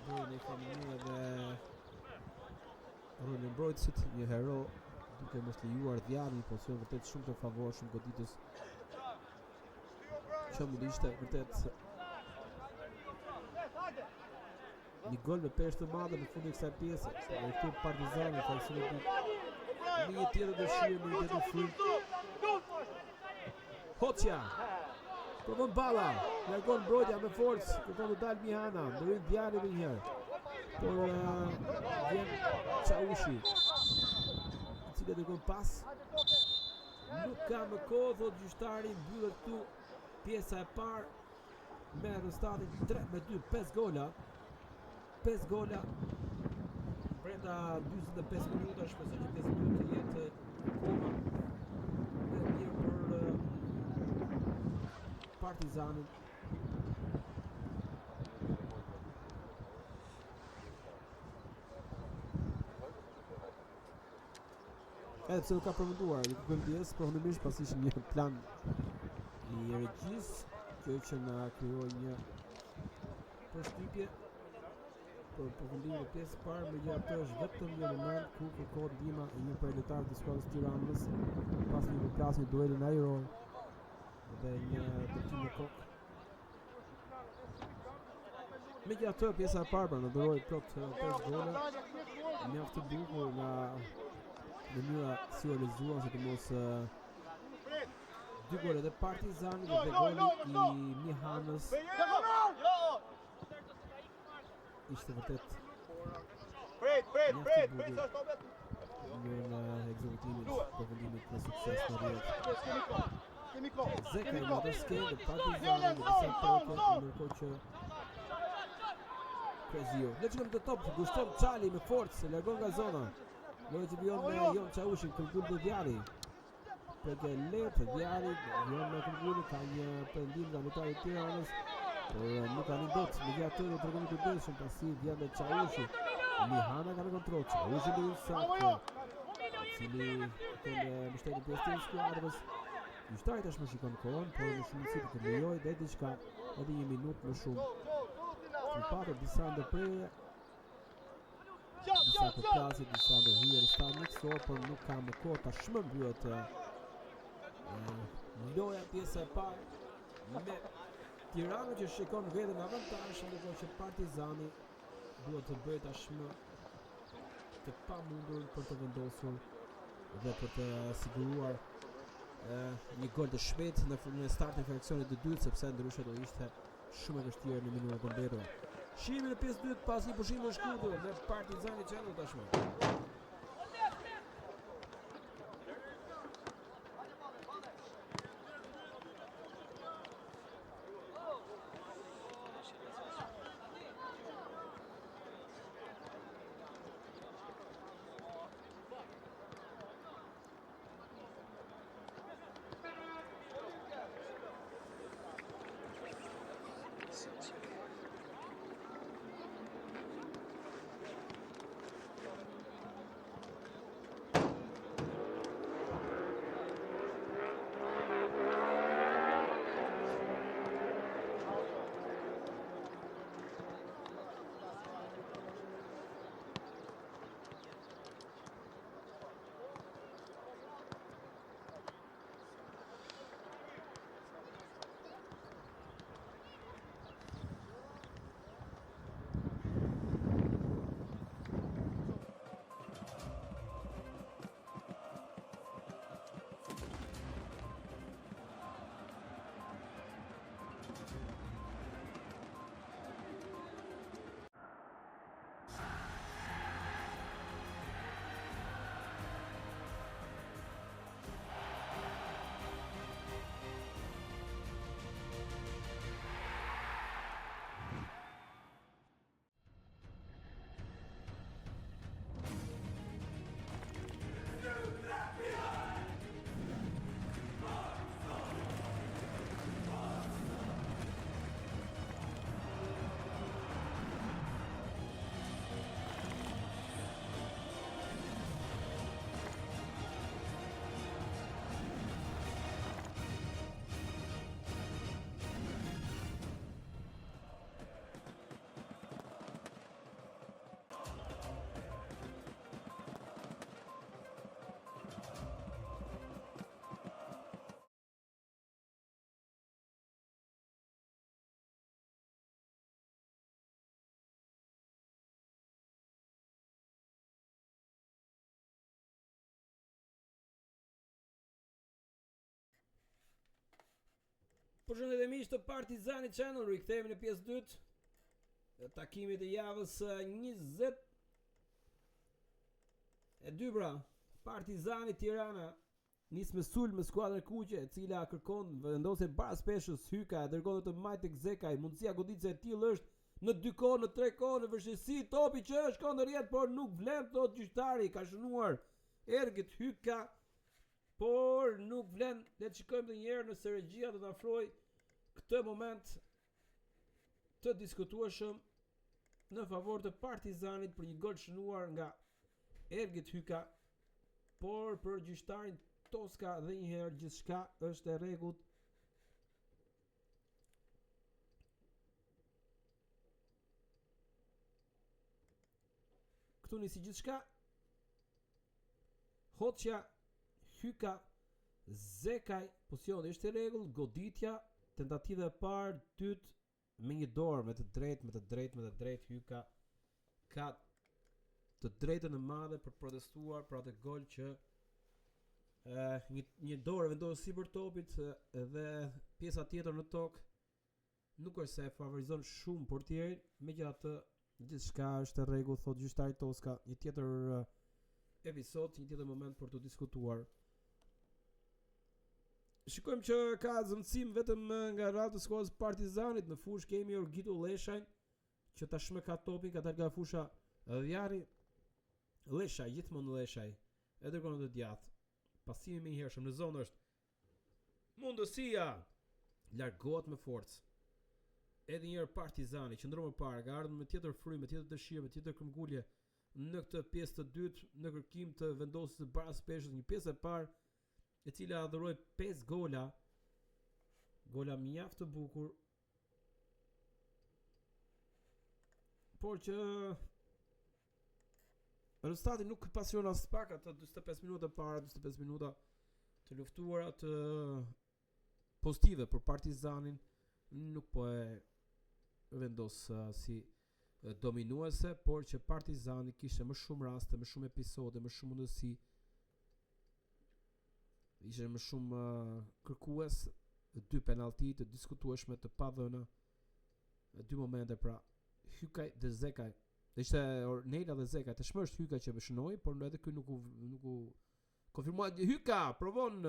Bëjnë e familje dhe rolin e mbrojtësit, një hero duke mos lejuar Vjani, pozicion vërtet shumë të favorshëm goditës. Që mund ishte vërtet një gol me peshë të madhe në fundin e kësaj pjese. E këtu Partizani ka si një tjetër dëshirë, një tjetër frymë. Hoxha provon Balla, largon mbrojtja me forcë, kërkon të dalë Mihana, ndërhyn Vjani edhe një herë. Por vjen Çaushi, i cili dërgon pas. Nuk ka më kohë, thot gjyqtari, mbyllet këtu pjesa e parë me rezultatin 3-2, 5 gola. 5 gola brenda 45 minuta, shpresoj që 5 minuta të jetë koma e mirë për Partizanin. Edhe pse nuk ka përmenduar, i kuptojmë pjesë, përfundimisht pas ishte një plan i regjisë, kjo që na krijoi një përshtypje për përfundimin e pjesës parë, megjithatë është vetëm një moment ku kërkohet ndihma e një prej lojtarëve të skuadrës së Tiranës pas një përplasje dueli në ajror dhe një dëptim në kokë. Megjithatë pjesa e parë në doroi plot 5 gola, mjaft të bukur nga mënyra si u realizuan, sidomos 2 golet e Partizanit dhe goli i Mihanës. Ishte vërtet në ekzekutimit përfundimit në sukses në rrjet. Zeka i madhe skejnë dhe Partizani dhe disa përket, ndërkohë që Prezio. Le që këm të top, gushton Çali me forcë, largon nga zona. Lojë që vjon me Jon Çaushin, kërkull dhe Vjari. Preke letë, Vjari, vjon me kërkulli, ka një pendim nga lojtari i Tiranës, por nuk ka një dot, megjithatë do të tregoni kujdesshëm pasi vjen dhe Çaushi. Mihana ka në kontroll, Çaushi dhe saktë, cili kënë mbështetin pjesë të skuadrës. Gjyqtari tash më shikon kohën, por në shumësi të lejoj dhe diçka edhe një minutë më shumë. Në patë disa ndërprerje, disa përplasje, disa ndërhyrje stanikësor, por nuk ka më kohë tashmë mbyhet loja pjesa e parë me Tirana që shikon vetëm në avantazh, ndërkohë që Partizani duhet të bëjë tashmë të pamundur për të vendosur dhe për të siguruar një gol të shpejtë në startin e fraksionit të dytë, sepse ndryshe do ishte shumë e vështirë në minutat e mbetura. Shihemi në pjesë dytë pas një pushimi të shkurtër me Partizani Channel tashmë. Përshëndetje miq të Partizani Channel, rikthehemi në pjesë 2 të takimit të javës 22 pra. Partizani Tirana nis me sulm me skuadrën e kuqe, e cila kërkon vendosje para speshës. Hyka e dërgon të majt tek Zekaj. Mundësia goditse e tillë është në 2 kohë, në 3 kohë, në vështirësi, topi që shkon në rrjet, por nuk vlen, thot gjyqtari. Ka shënuar Ergit Hyka, por nuk vlen. Le të shikojmë edhe një herë nëse regjia do të afroj këtë moment të diskutueshëm në favor të Partizanit për një gol shënuar nga Ergit Hyka, por për gjyqtarin Toska dhe një herë gjithçka është e rregullt. Këtu nisi gjithçka. Hoxha, Hyka, Zekaj, pozicioni është i rregullt, goditja, tentativa e parë, dytë me një dorë, me të drejtë Hyka ka të drejtën e madhe për protestuar për atë gol që një dorë vendos sipër topit dhe pjesa tjetër në tokë. Nuk është se e favorizon shumë portierin, megjithatë gjithçka është e rregullt, thotë gjyqtari Toska. Një tjetër episod, një tjetër moment për të diskutuar. Shikojmë që ka zëmësim vetëm nga radhë të skuadrës Partizanit. Në fushë kemi Orgitu Leshajn, që tashmë ka topin, ka dalë nga fusha Vjari. Leshaj, gjithmonë Leshaj, e dërgon të djathtë. Pasimi më i hershëm në zonë është mundësia, largohet me forcë. Edhe një herë Partizani qëndron më parë, ka ardhur me tjetër frymë, me tjetër dëshirë, me tjetër këmbgulje në këtë pjesë të dytë, në kërkim të vendosjes së para speshës, një pjesë e parë e cila adhuroi 5 gola. Gola mjaft të bukur, por që rezultati nuk pasion as pak ato 45 minuta para, 45 minuta të luftuara të pozitive për Partizanin, nuk po e vendos si dominuese, por që Partizani kishte më shumë raste, më shumë episode, më shumë mundësi, ishte më shumë kërkues, 2 penalti të diskutueshme të padhëna, 2 momente pra. Hykaj dhe Zekaj. Ishte Nela dhe Zekaj. Tashmë është Hyka që shënoi, por edhe ky nuk u konfirmoi. Hyka provon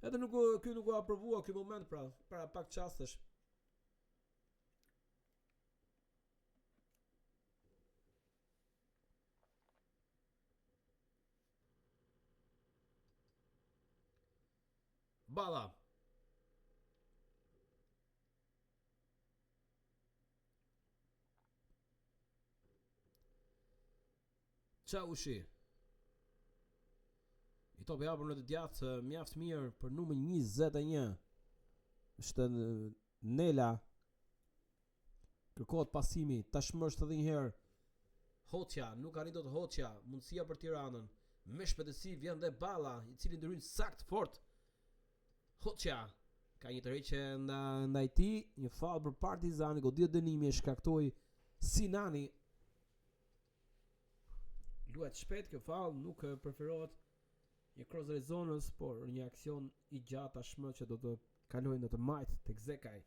edhe ky nuk u aprovua ky moment pra, para pak çastesh. Balla. Çaushi. I topi hapur në të djathtë, mjaft mirë për numër 21. Është Nela. Kërkohet pasimi, tashmë është edhe një herë Hoxha, nuk arrin dot Hoxha, mundësia për Tiranën. Me shpejtësi vjen dhe Balla, i cili ndryn sakt fort. Hoxha ka një tërheqje ndaj tij, një faull për Partizani, goditë dënimi e shkaktoi Sinani. Luhet shpejt kjo faull, nuk preferohet një cross drejt zonës, por një aksion i gjatë tashmë që do të kalojë në të majt tek Zekaj.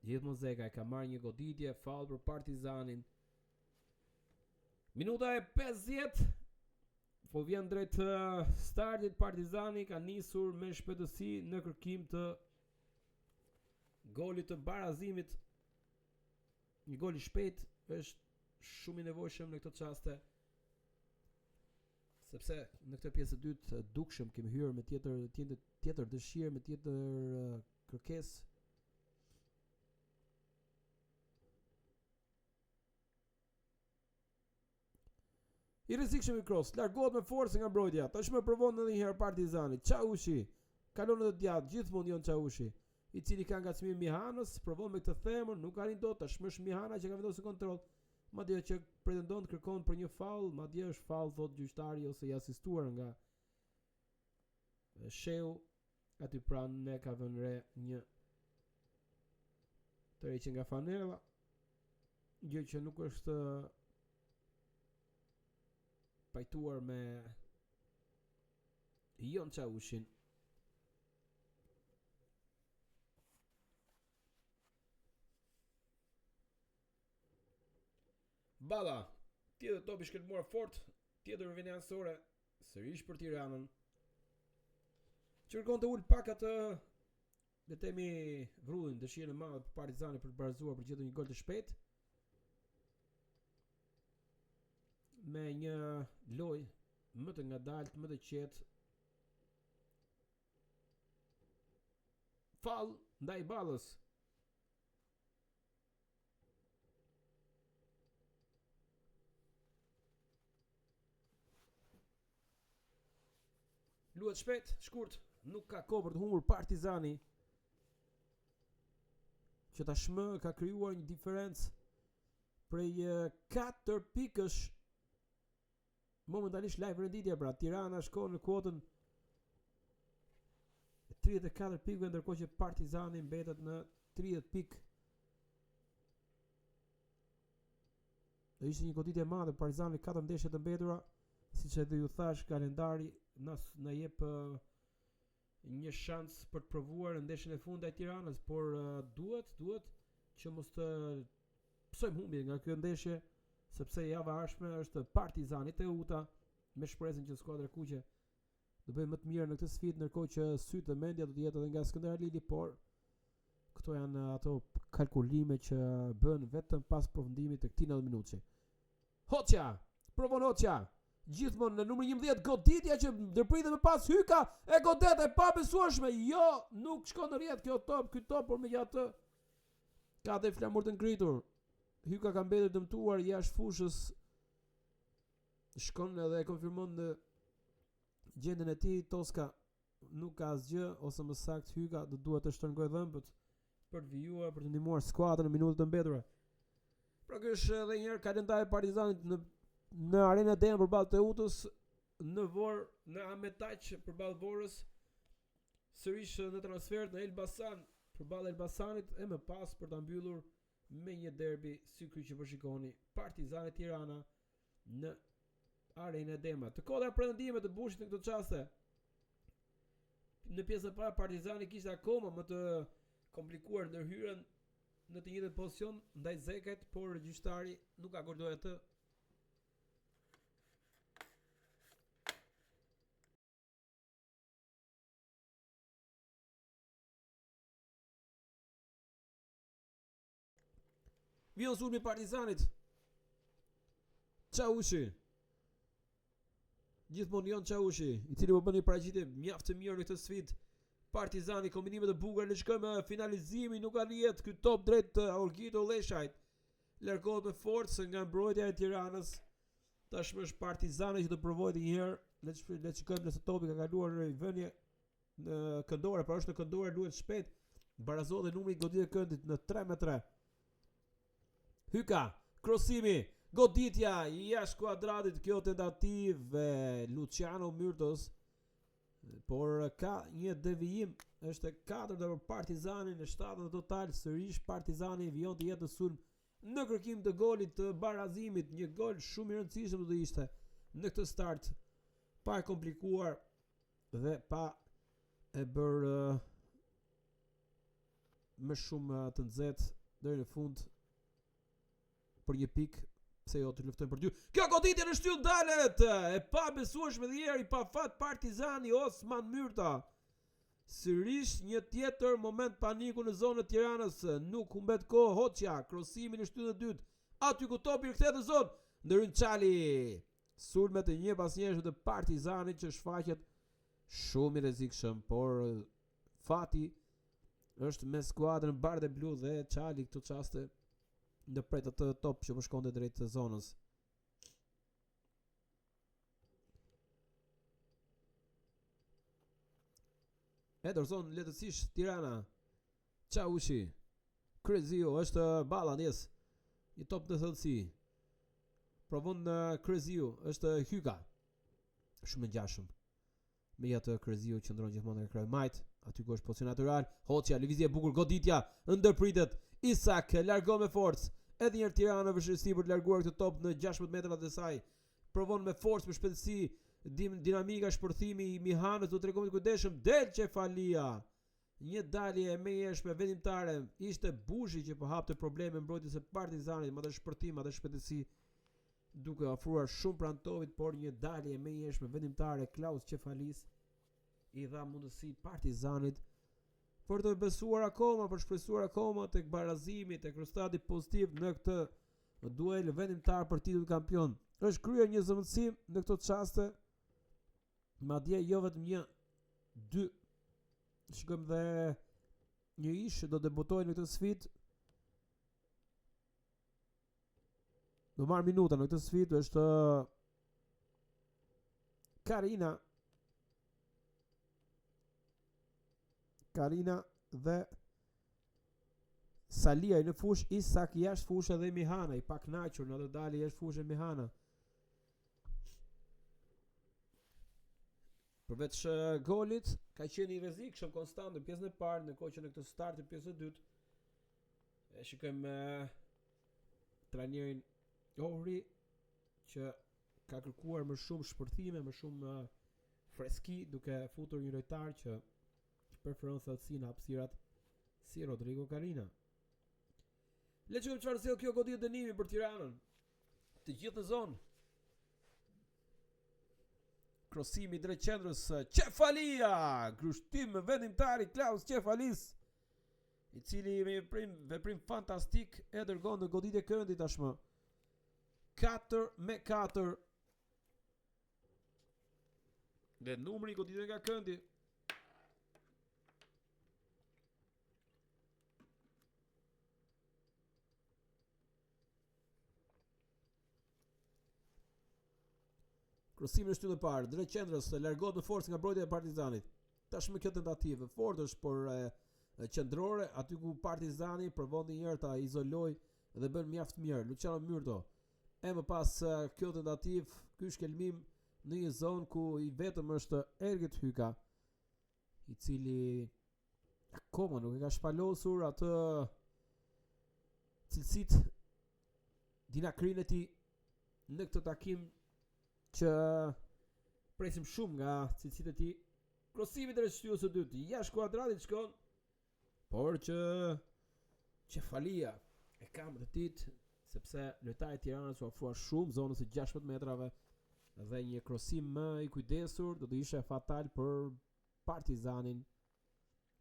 Gjithmonë Zekaj ka marrë një goditje, faull për Partizanin. Minuta e 50, po vjen drejt startit. Partizani ka nisur me shpejtësi në kërkim të golit të barazimit. Një gol i shpejt është shumë i nevojshëm në këtë çaste, sepse në këtë pjesë të dytë dukshëm kemi hyrë me tjetër dëshirë, me tjetër kërkesë. I rrezikshëm i cross, largohet me forcë nga mbrojtja. Tashmë provon edhe një herë Partizani. Çaushi kalon në të djathtë, gjithmonë Jon Çaushi, i cili ka ngacmim Mihanës, provon me këtë themër, nuk arrin dot. Tashmë është Mihana që ka vendosur kontroll. Madje që pretendon të kërkon për një faull, madje është faull, thot gjyqtari, ose i asistuar nga Sheu. Aty pranë ne ka vënë re një tërheqje nga Fanela, gjë që nuk është pajtuar me Jon Çaushin. Balla, tjetër topi shkëlmuar fort, tjetër venjansore, sërish për Tiranën. Që kërkon të ullë pak atë, le temi vrujnë dëshirën e madhe për Partizani për të barazuar për gjetur një gol të shpejt. Me një lojë më të ngadalt, më të qetë. Fall ndaj Ballës. Luhet shpejt, shkurt, nuk ka kohë për të humbur Partizani. Që tashmë ka krijuar një diferencë prej 4 pikësh. Momentalisht live renditja, pra Tirana shkon në kuotën 34 pikë, ndërkohë që Partizani mbetet në 30 pikë. Do ishte një goditje e madhe, Partizani 4 ndeshje të mbetura, siç edhe ju thash, kalendari na jep një shans për të provuar ndeshjen e fundit e Tiranës, por duhet që mos të psojmë humbje nga kjo ndeshje, sepse java ardhshme është Partizani Teuta, me shpresën që skuadra kuqe do bëjë më të mirë në këtë sfidë, ndërkohë që sytë dhe mendja do të jetë edhe nga Skënderali, por këto janë ato kalkulime që bën vetëm pas përfundimit të këtij 90 minutësh. Hoxha, provon Hoxha. Gjithmonë në numër 11 goditja që ndërpritet më pas Hyka e godet e pabesueshme. Jo, nuk shkon në rrjet ky top, por megjithatë ka dhe flamur të ngritur. Hyka ka mbetur dëmtuar jashtë fushës. Shkon edhe e konfirmon në gjendjen e tij. Toska nuk ka asgjë, ose më saktë Hyka do duhet të shtrëngojë dhëmbët për të vijuar, për të ndihmuar skuadrën në minutët e mbetura. Pra ky është edhe një herë kalendari Partizanit në Arena Dema përballë Teutës, në Vor, në Ahmetaq përballë Vorës, sërish në transfert në Elbasan përballë Elbasanit, e më pas për ta mbyllur me një derbi si ky që po shikoni, Partizani Tirana në Arena Dema. Të koda pretendime të Bushit në këtë çaste. Në pjesën e parë Partizani kishte akoma më të komplikuar ndërhyrjen në të njëjtën pozicion ndaj Zekajt, por regjistari nuk ka akordoi atë. Vion sulmi Partizanit. Çaushi. Gjithmonë Jon Çaushi, i cili po bën një paraqitje mjaft të mirë në këtë sfidë. Partizani kombinime të bukura, le shkojmë në finalizimin, nuk arrihet ky top drejt të Orgito Leshajt. Largohet me forcë nga mbrojtja e Tiranës. Tashmë është Partizani që do provojë një herë. Le të shikojmë nëse topi ka kaluar në vënie në këndore, por është në këndore, luhet shpejt. Barazohet numri i goditje këndit në 3-3. Hyka, krosimi, goditja jashtë kuadratit, kjo tentativë Luciano Myrtos, por ka një devijim, është 4 për Partizanin në 7 total, sërish Partizani vion të jetë në sulm në kërkim të golit të barazimit, një gol shumë i rëndësishëm do të ishte në këtë start, pa e komplikuar dhe pa e bërë më shumë të nxehtë deri në fund. Për një pikë, pse jo të luftojmë për dy. Kjo goditje në shtyllë dalet, e pa besueshme dhe jeri, pa fat Partizani Osman Myrta. Sërish një tjetër moment paniku në zonën e Tiranës, nuk humbet kohë Hoxha, krosimi në shtyllën e dytë. Aty ku topi rikthehet në zonë, ndërhyn Çali. Sulmet e një pas njëherë të Partizanit që shfaqet shumë i rrezikshëm, por fati është me skuadrën bardhë blu dhe Çali këto çaste në pret atë top që po shkonte drejt zonës. Ederson lehtësisht Tirana. Çaushi. Krezio është balla ndjes. Një top në thellësi. Provon Krezio, është Hyka. Shumë i ngjashëm. Me atë Krezio qëndron gjithmonë në kraj majt, aty ku është pozicion natyral. Hoxha, lëvizje e bukur, goditja, ndërpritet. Isak largon me forcë. Edhe një Tirana vështirësi për të larguar këtë top në 16 metrat e saj. Provon me forcë, me shpejtësi, dinamika shpërthimi i Mihanës do të tregon të kujdesshëm, del Çefalia. Një dalje e mejshme vendimtare. Ishte Bushi që po hapte probleme mbrojtjes së Partizanit, me atë shpërthim, atë shpejtësi duke ofruar shumë pranë topit, por një dalje e menjëhershme vendimtare Klaus Çefalis i dha mundësi Partizanit për të besuar akoma, për shpresuar akoma tek barazimi, tek rezultati pozitiv në këtë duel vendimtar për titull kampion. Është kryer një zëvendësim në këto çaste, madje jo vetëm një, 2. Shikojmë dhe një ish do debutojë në këtë sfidë. Do marr minuta në këtë sfidë, është Karina dhe Salia në fush, Isak jashtë fushë dhe Mihana i paknaqur në të dalë jashtë fushë Mihana. Përveç golit ka qenë i rrezikshëm konstant në pjesën e parë, ndërkohë që në këtë start të pjesës së dytë e shikojmë trajnerin Ohri që ka kërkuar më shumë shpërthime, më shumë freski, duke futur një lojtar që preferon thellësinë në hapësirat si Rodrigo Karina. Le të shohim çfarë sjell kjo goditje dënimi për Tiranën. Të gjithë në zonë. Krosimi drejt qendrës Çefalia, grushtim vendimtari Klaus Çefalis, i cili me veprim fantastik e dërgon në goditje këndi tashmë. 4-4. Dhe numri i goditjeve nga këndi. Krosimi në shtyllën e parë, drejt qendrës, largohet në forcë nga mbrojtja e Partizanit. Tashmë kjo tentativë fort është por qendrore, aty ku Partizani provon njëherë ta izoloj dhe bën mjaft mirë. Luciano Myrto. E më pas kjo tentativë, ky shkelmim në një zonë ku i vetëm është Ergit Hyka, i cili akoma nuk e ka shpalosur atë cilësitë dinakrinë e tij në këtë takim që presim shumë nga cilësitë e tij. Krosimi drejt shtyllës së dytë, jashtë kuadratit shkon, por që Çefalia e ka më të tit, sepse lojtari i Tiranës u ofrua shumë zonës së 16 metrave dhe një krosim më i kujdesur do të ishte fatal për Partizanin.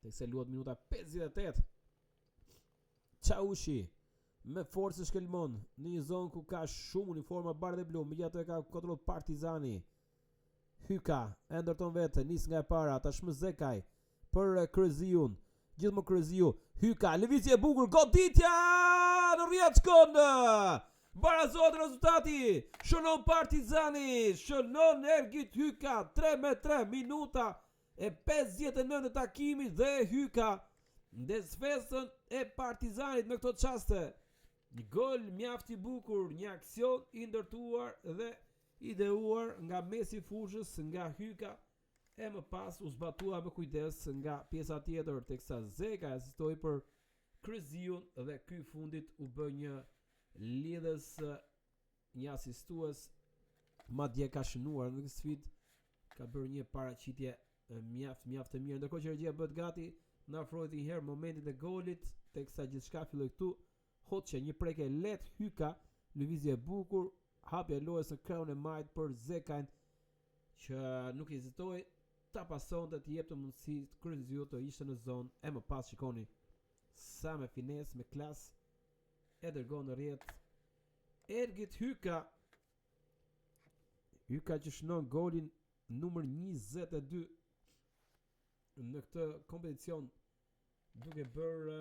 Tekse luhet minuta 58. Çaushi me forcë shkelmon në një zonë ku ka shumë uniforma bardhë dhe blu, megjithatë ka kontroll Partizani. Hyka e ndërton vetë, nis nga e para, tashmë Zekaj për Kryeziun. Gjithmonë Kryeziu, Hyka, lëvizje e bukur, goditja në rrjet shkon. Barazohet rezultati. Shënon Partizani, shënon Ergit Hyka, 3-3 minuta e 59 të takimit dhe Hyka ndes festën e Partizanit në këto çaste. Një gol mjaft i bukur, një aksion i ndërtuar dhe ideuar nga mesi fushës nga Hyka, e më pas u zbatua me kujdes nga pjesa tjetër, teksa Zeka asistoi për Kryeziun dhe ky fundit u bë një lidhës, një asistues, madje ka shënuar në këtë sfidë, ka bërë një paraqitje mjaft e mirë, ndërkohë që regjia bëhet gati, na afrohet një herë momentin e golit, teksa gjithçka filloi këtu. Hoxha një prekje lehtë Hyka, lëvizje e bukur, hapja e lojës në krahun e majt për Zekajn, që nuk hezitoi ta pasonte, të jepte mundësi Kryeziut të ishte në zonë, e më pas shikoni sa me finesë, me klas e dërgon në rrjet Ergit Hyka. Hyka që shënon golin numër 22 në këtë kompeticion, duke bërë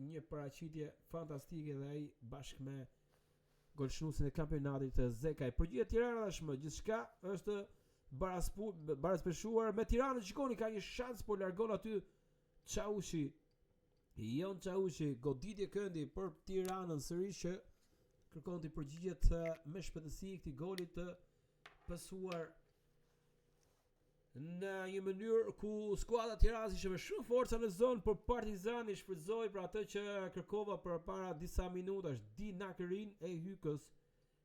një paraqitje fantastike dhe ai bashkë me golshnuesin e kampionatit të Zekaj. Përgjigjet Tirana tashmë, gjithçka është baraspeshuar me Tiranën. Shikoni, ka një shans por largon aty Çaushi. Jon Çaushi, goditje këndi për Tiranën sërish që kërkon të përgjigjet me shpejtësi këtij golit të pësuar në një mënyrë ku skuadra Tiranës ishte me shumë forca në zonë, por Partizani shfrytëzoi për atë që kërkova përpara disa minutash, dinakrin e Hykës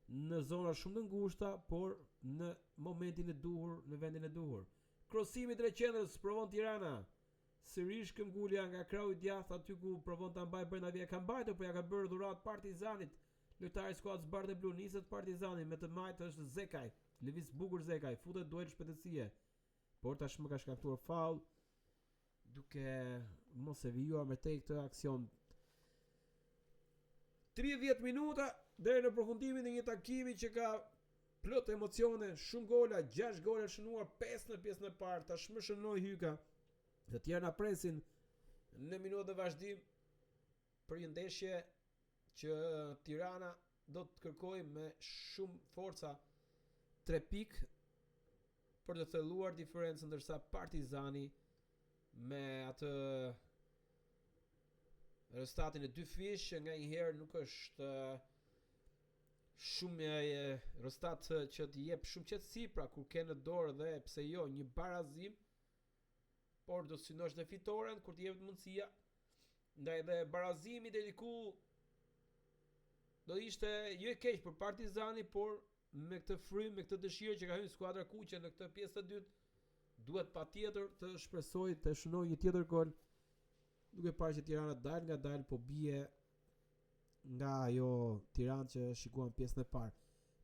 në zona shumë të ngushta, por në momentin e duhur, në vendin e duhur. Krosimi drejt qendrës provon Tirana. Sërish këmbgulja nga krahu i djathtë aty ku provon ta mbajë brenda vija, ka mbajtur, por ja ka bërë dhuratë Partizanit. Lojtari i skuadrës bardhë blu niset Partizani me të majtë është Zekaj. Lëviz bukur Zekaj, futet duel shpejtësie. Por tashmë ka shkaktuar faull duke mos e vijuar me tej këtë aksion. 30 minuta deri në përfundimin e një takimi që ka plot emocione, shumë gola, 6 gola shënuar, 5 në pjesën e parë. Tashmë shënoi Hyka. Të tjerë na presin në minutën e vazhdim për një ndeshje që Tirana do të kërkojë me shumë forca 3 pikë për të thelluar diferencën, ndërsa Partizani me atë rezultatin e 2 fish nga një herë nuk është shumë rezultat që të jep shumë qetësi, pra kur ke në dorë dhe pse jo një barazim, por do të synosh në fitoren kur të jepet mundësia. Ndaj dhe barazimi deri diku do ishte jo i keq për Partizani, por me këtë frym, me këtë dëshirë që ka hyrë skuadra kuqe në këtë pjesë të dytë, duhet patjetër të shpresoj të shënojë një tjetër gol, duke parë që Tirana dal nga dal po bie nga ajo Tiranë që shikuan pjesën e parë.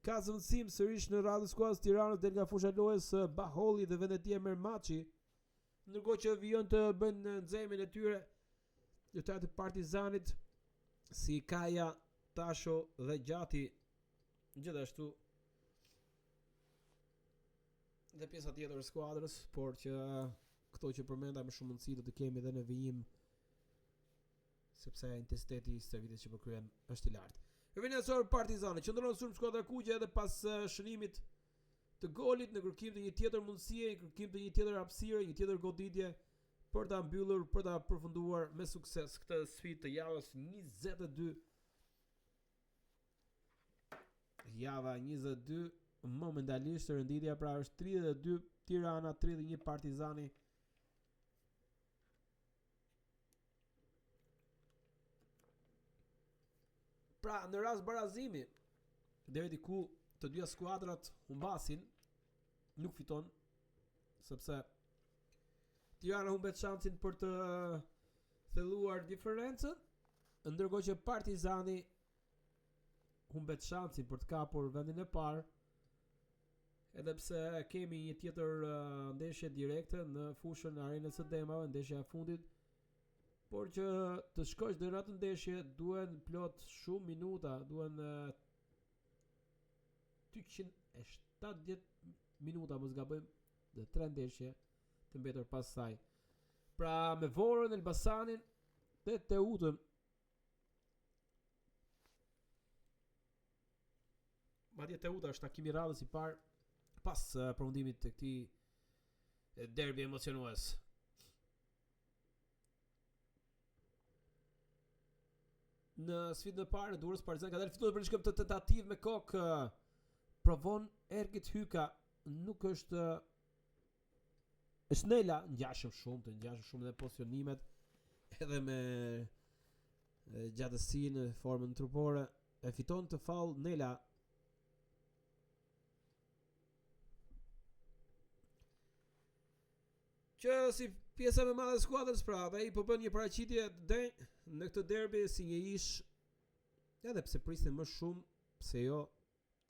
Ka zëvendësim sërish në radhën e skuadrës Tiranës del nga fusha lojës Baholli dhe vendetia Mermaçi, ndërkohë që vijon të bëjnë nxemin e tyre lojtarët e Partizanit si Kaja, Tasho dhe Gjati, gjithashtu dhe pjesa tjetër e skuadrës, por që këto që përmenda me shumë mundësi do të kemi edhe në vijim, sepse intensiteti i servitit që përkryen është i lartë. Venasor Partizani qëndron sulm skuadra kuqe edhe pas shënimit të golit në kërkim të një tjetër mundësie, në kërkim të një tjetër hapësire, një tjetër goditje për ta mbyllur, për ta përfunduar me sukses këtë sfidë të javës 22. Java 22 momentalisht renditja pra është 32 Tirana, 31 Partizani. Pra në rast barazimi deri diku të dyja skuadrat humbasin, nuk fiton, sepse Tirana humbet shansin për të thelluar diferencën, ndërkohë që Partizani humbet shansin për të kapur vendin e parë, edhe pse kemi një tjetër ndeshje direkte në fushën e Arenës së Demave, ndeshja e fundit, por që të shkosh deri në atë ndeshje duhen plot shumë minuta, duhen 270 minuta mos gabojmë, dhe 3 ndeshje të mbetur pas saj. Pra me Vorën, Elbasanin dhe Teutën, madje Teuta është takimi i radhës i parë pas përfundimit të këtij derbi emocionues. Në sfidën e parë Durrës Partizani ka dalë fitues për një shkëm të tentativë me kokë, provon Ergit Hyka, nuk është Nela, ngjashëm shumë dhe pozicionimet edhe me gjatësinë, formën trupore, e fiton të faull Nela. Që si pjesa më madhe e skuadrës, pra, dhe i po bën një paraqitje në këtë derbi si një ish, edhe pse prisnin më shumë, pse jo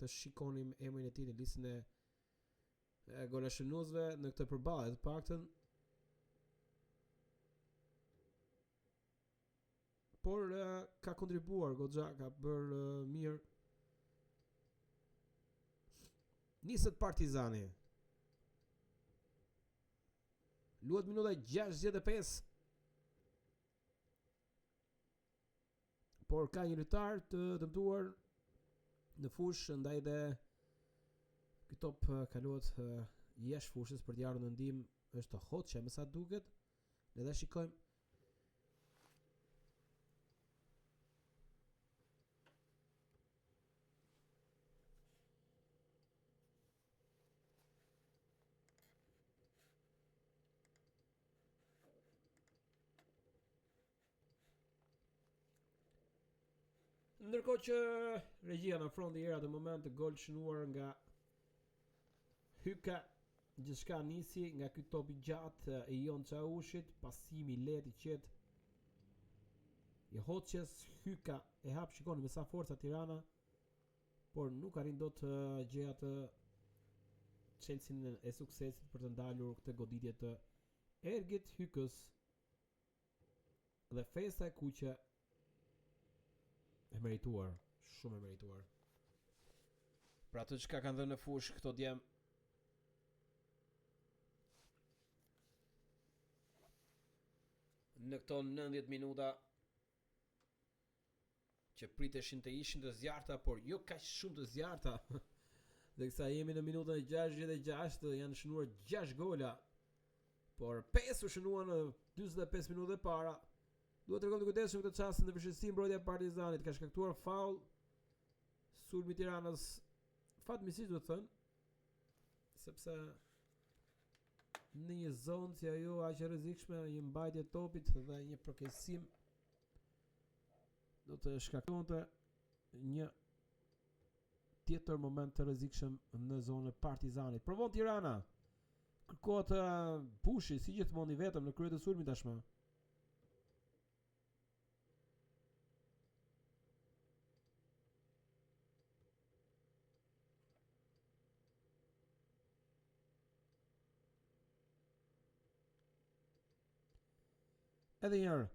të shikonim emrin e tij në listën e golashënuesve në këtë përballje, të paktën. Por ka kontribuar goxha, ka bërë mirë. Niset Partizani. Luhet minuta 65. Por ka një lojtar të dëmtuar në fushë, ndaj dhe ky top kalohet jashtë fushës për të ardhur në ndihmë, është Hoxha me sa duket. Le ta shikojmë. Ndërkohë që regjia në front i era të moment të gol shënuar nga Hyka, gjithçka nisi nga ky top i gjatë i Jon Çaushit, pasimi i lehtë i qetë I Hoqes Hyka e hap, shikoni me sa forca Tirana, por nuk arrin dot të gjej atë Chelsea-n e suksesit për të ndalur këtë goditje të Ergit Hykës dhe festa e kuqe e merituar, shumë e merituar. Pra atë çka kanë dhënë në fush këto djem. Në këto 90 minuta që priteshin të ishin të zjarta, por jo kaq shumë të zjarta. Dhe kësa jemi në minutën e 66, janë shënuar 6 gola, por 5 u shënuan në 45 minuta e para. Duhet të tregon të kujdesshëm këtë çast në vështirësi mbrojtja e Partizanit, ka shkaktuar faul sulmi Tiranës, fatmirësisht duhet thënë, sepse në një zonë si ajo aq e rrezikshme, një mbajtje topit dhe një përkeqësim do të shkaktonte një tjetër moment të rrezikshëm në zonën e Partizanit. Provon Tirana. Kërkohet pushi si gjithmonë i vetëm në krye të sulmit tashmë. Edhe njërë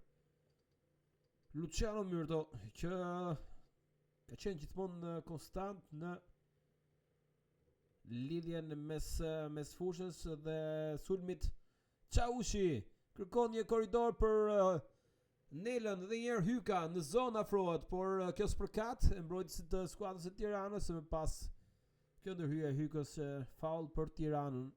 Luciano Myrto, që ka qenë gjithmonë konstant në lidhjen mes fushës dhe sulmit. Çaushi kërkon një korridor për Nelën dhe njëherë Hyka në zonë afrohet, por kjo s'përkat e mbrojtësit të skuadrës së Tiranës, më pas kjo ndërhyrje e Hykës, faul për Tiranën.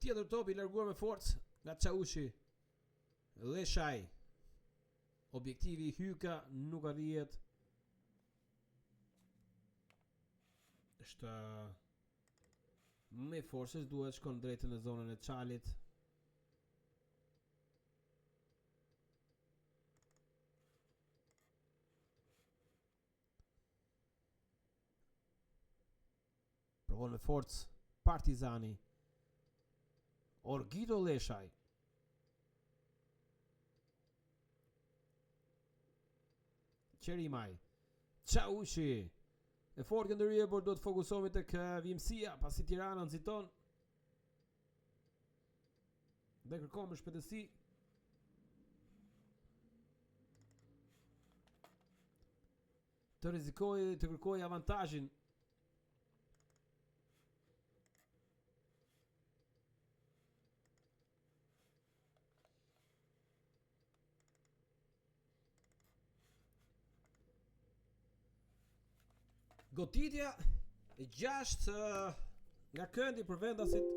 Tjetër top i larguar me forcë nga Çaushi. Leshaj. Objektivi Hyka nuk arrihet. Është me forcës, duhet shkon drejt në zonën e Çalit. Provon me forcë Partizani. Orgido Leshaj. Qerimaj. Çaushi. E fort këndërje, por do të fokusohemi tek vimësia, pasi Tirana nxiton dhe kërkon me shpejtësi. Të rrezikojë, të kërkojë avantazhin. Goditja e 6 nga këndi për vendasit.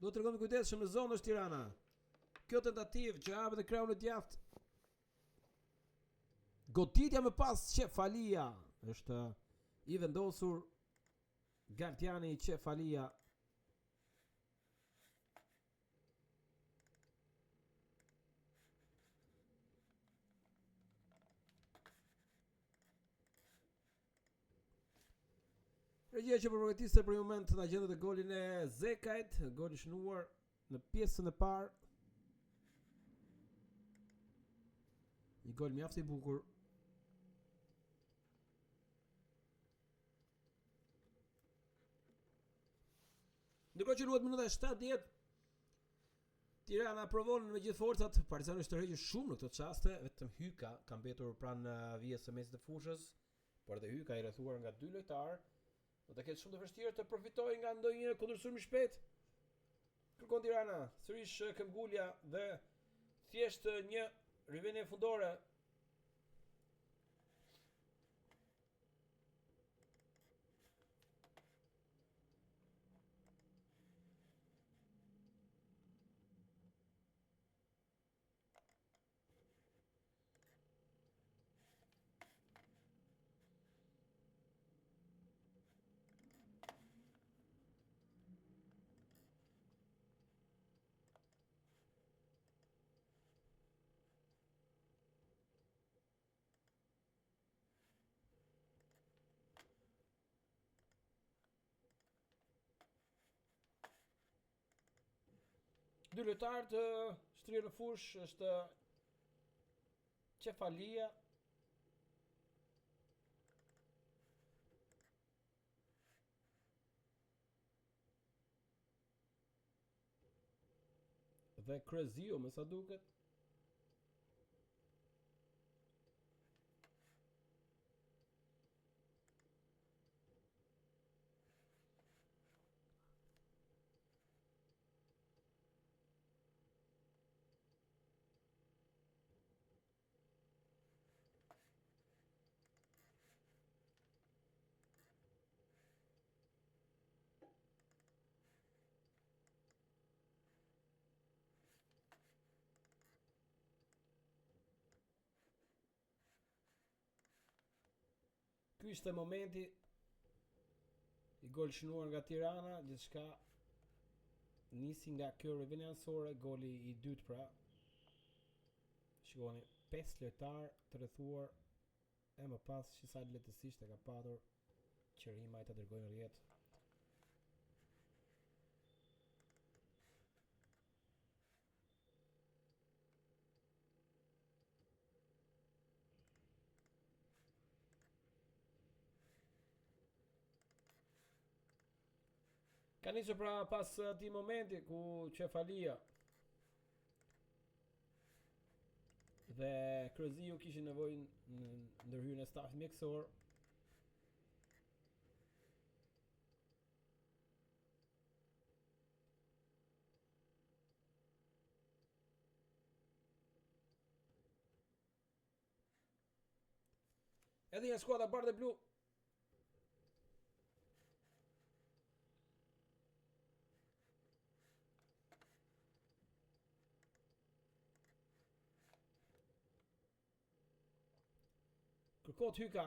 Do të tregon me kujdesshëm në zonë është Tirana. Kjo tentativë që hapet në krahun e djathtë. Goditja më pas Çefalia është i vendosur. Gardiani i Çefalia. Regjia që përgatiste për një moment në agjendet e golin e Zekajt, gol i shënuar në pjesën e parë. Një gol mjaft i bukur. Ndërkohë që luhet minuta e 70, Tirana provon me gjithë forcat, Partizani është tërhequr shumë në këtë çaste, vetëm Hyka ka mbetur pranë vijës së mesit të fushës, por edhe Hyka i rrethuar nga dy lojtarë. Do të ketë shumë të vështirë të përfitojë nga ndonjë kundërshtim i shpejt. Kërkon Tirana, sërish këmbgulja dhe thjesht një rivendje fundore. Dy lojtarë të shtrirë në fush është Cefalia dhe Krezio, me sa duket. Ky ishte momenti i gol shënuar nga Tirana, gjithçka nisi nga kjo reveniansore, goli i dytë pra. Shikoni, 5 lojtar të rrethuar e më pas që sa lehtësisht e ka patur qërima i të dërgojnë rjetë. Ka nisur pra pas atij momenti ku Cefalia dhe Krezio kishin nevojë në ndërhyrjen e stafit mjekësor. Edhe një skuadra bardhë e blu. Kërkot Hyka.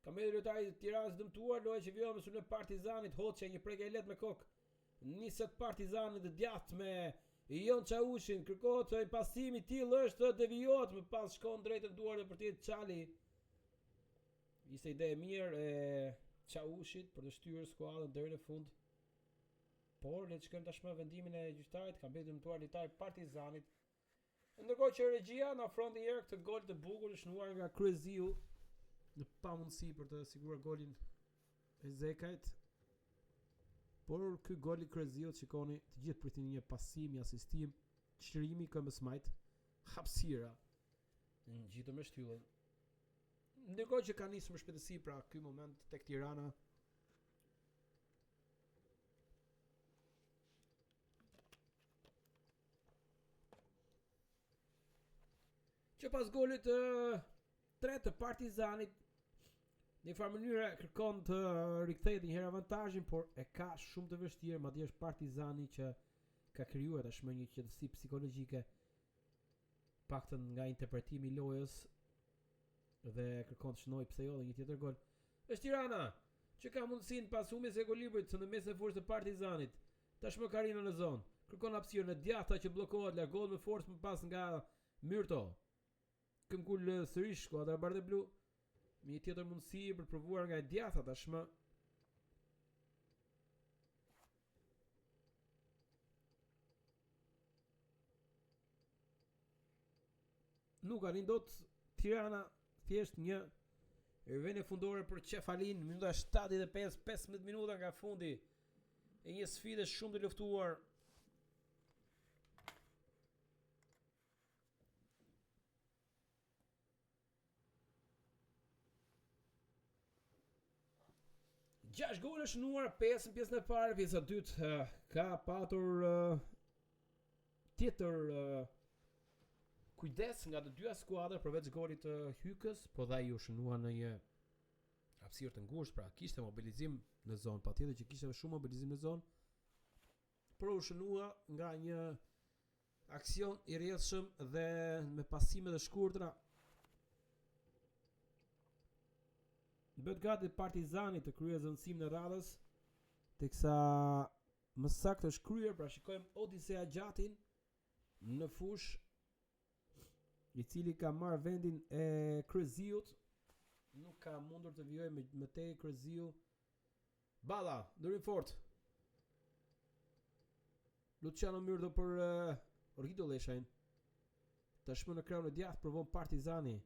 Ka me lojtari të Tiranës dëmtuar, loja që vjen me sulm e Partizanit, Hoxha një prekje lehtë me kokë. Niset Partizani të djathtë me Jon Çaushin, kërkohet ai pasimi i tillë është devijuar, më pas shkon drejt në duar e përtit Çali. Ishte ide e mirë e Çaushit për të shtyrë skuadrën deri në fund. Por le të shkojmë tashmë vendimin e gjyqtarit, ka mbetur dëmtuar lojtari Partizanit. Ndërkohë që regjia na ofron një herë këtë gol të bukur i shënuar nga Krezio në pamundësi për të siguruar golin e Zekajt. Por ky gol i Kreziot, shikoni, të gjithë pritin një pasim, një asistim, çlirimi këmbës majt, hapësira në gjithë me shtyllën. Ndërkohë që ka nisur me shpejtësi pra ky moment tek Tirana. Që pas golit të tretë të Partizanit, në një farë mënyrë kërkon të rikthejë një herë avantazhin, por e ka shumë të vështirë, madje është Partizani që ka krijuar tashmë një qetësi psikologjike, paktën nga interpretimi i lojës, dhe kërkon të shënojë pse jo dhe një tjetër gol. Është Tirana që ka mundësinë pas humbjes së ekuilibrit në mes e forcës të Partizanit. Tashmë Karina në zonë, kërkon hapësirën e djathta që bllokohet, largohet me forcë më pas nga Myrto. Këmbgul sërish skuadra bardhë blu, me një tjetër mundësi për të provuar nga e djatha tashmë. Nuk arrin dot Tirana, thjesht një rivendje fundore për Cefalin, minuta 75, 15 minuta nga fundi e një sfide shumë të luftuar. Gjash gol është shënuar, 5 në pjesën e parë, pjesa e dytë ka patur tjetër kujdes nga të dyja skuadrat përveç golit të Hykës, po dha ju shënuar në një hapësirë të ngushtë, pra kishte mobilizim në zonë, patjetër që kishte shumë mobilizim në zonë, por u shënua nga një aksion i rrjedhshëm dhe me pasime të shkurtra. Bëhet gati Partizani të kryejë zëvendësimin e radhës, teksa më saktë është kryer, pra shikojmë Odisea Gjatin në fush, i cili ka marrë vendin e Kreziut, nuk ka mundur të vijojë më tej Kreziu. Balla, ndërim fort. Luciano Myrdo për Orgido Leshajn. Tashmë në krahun e djathtë provon Partizani.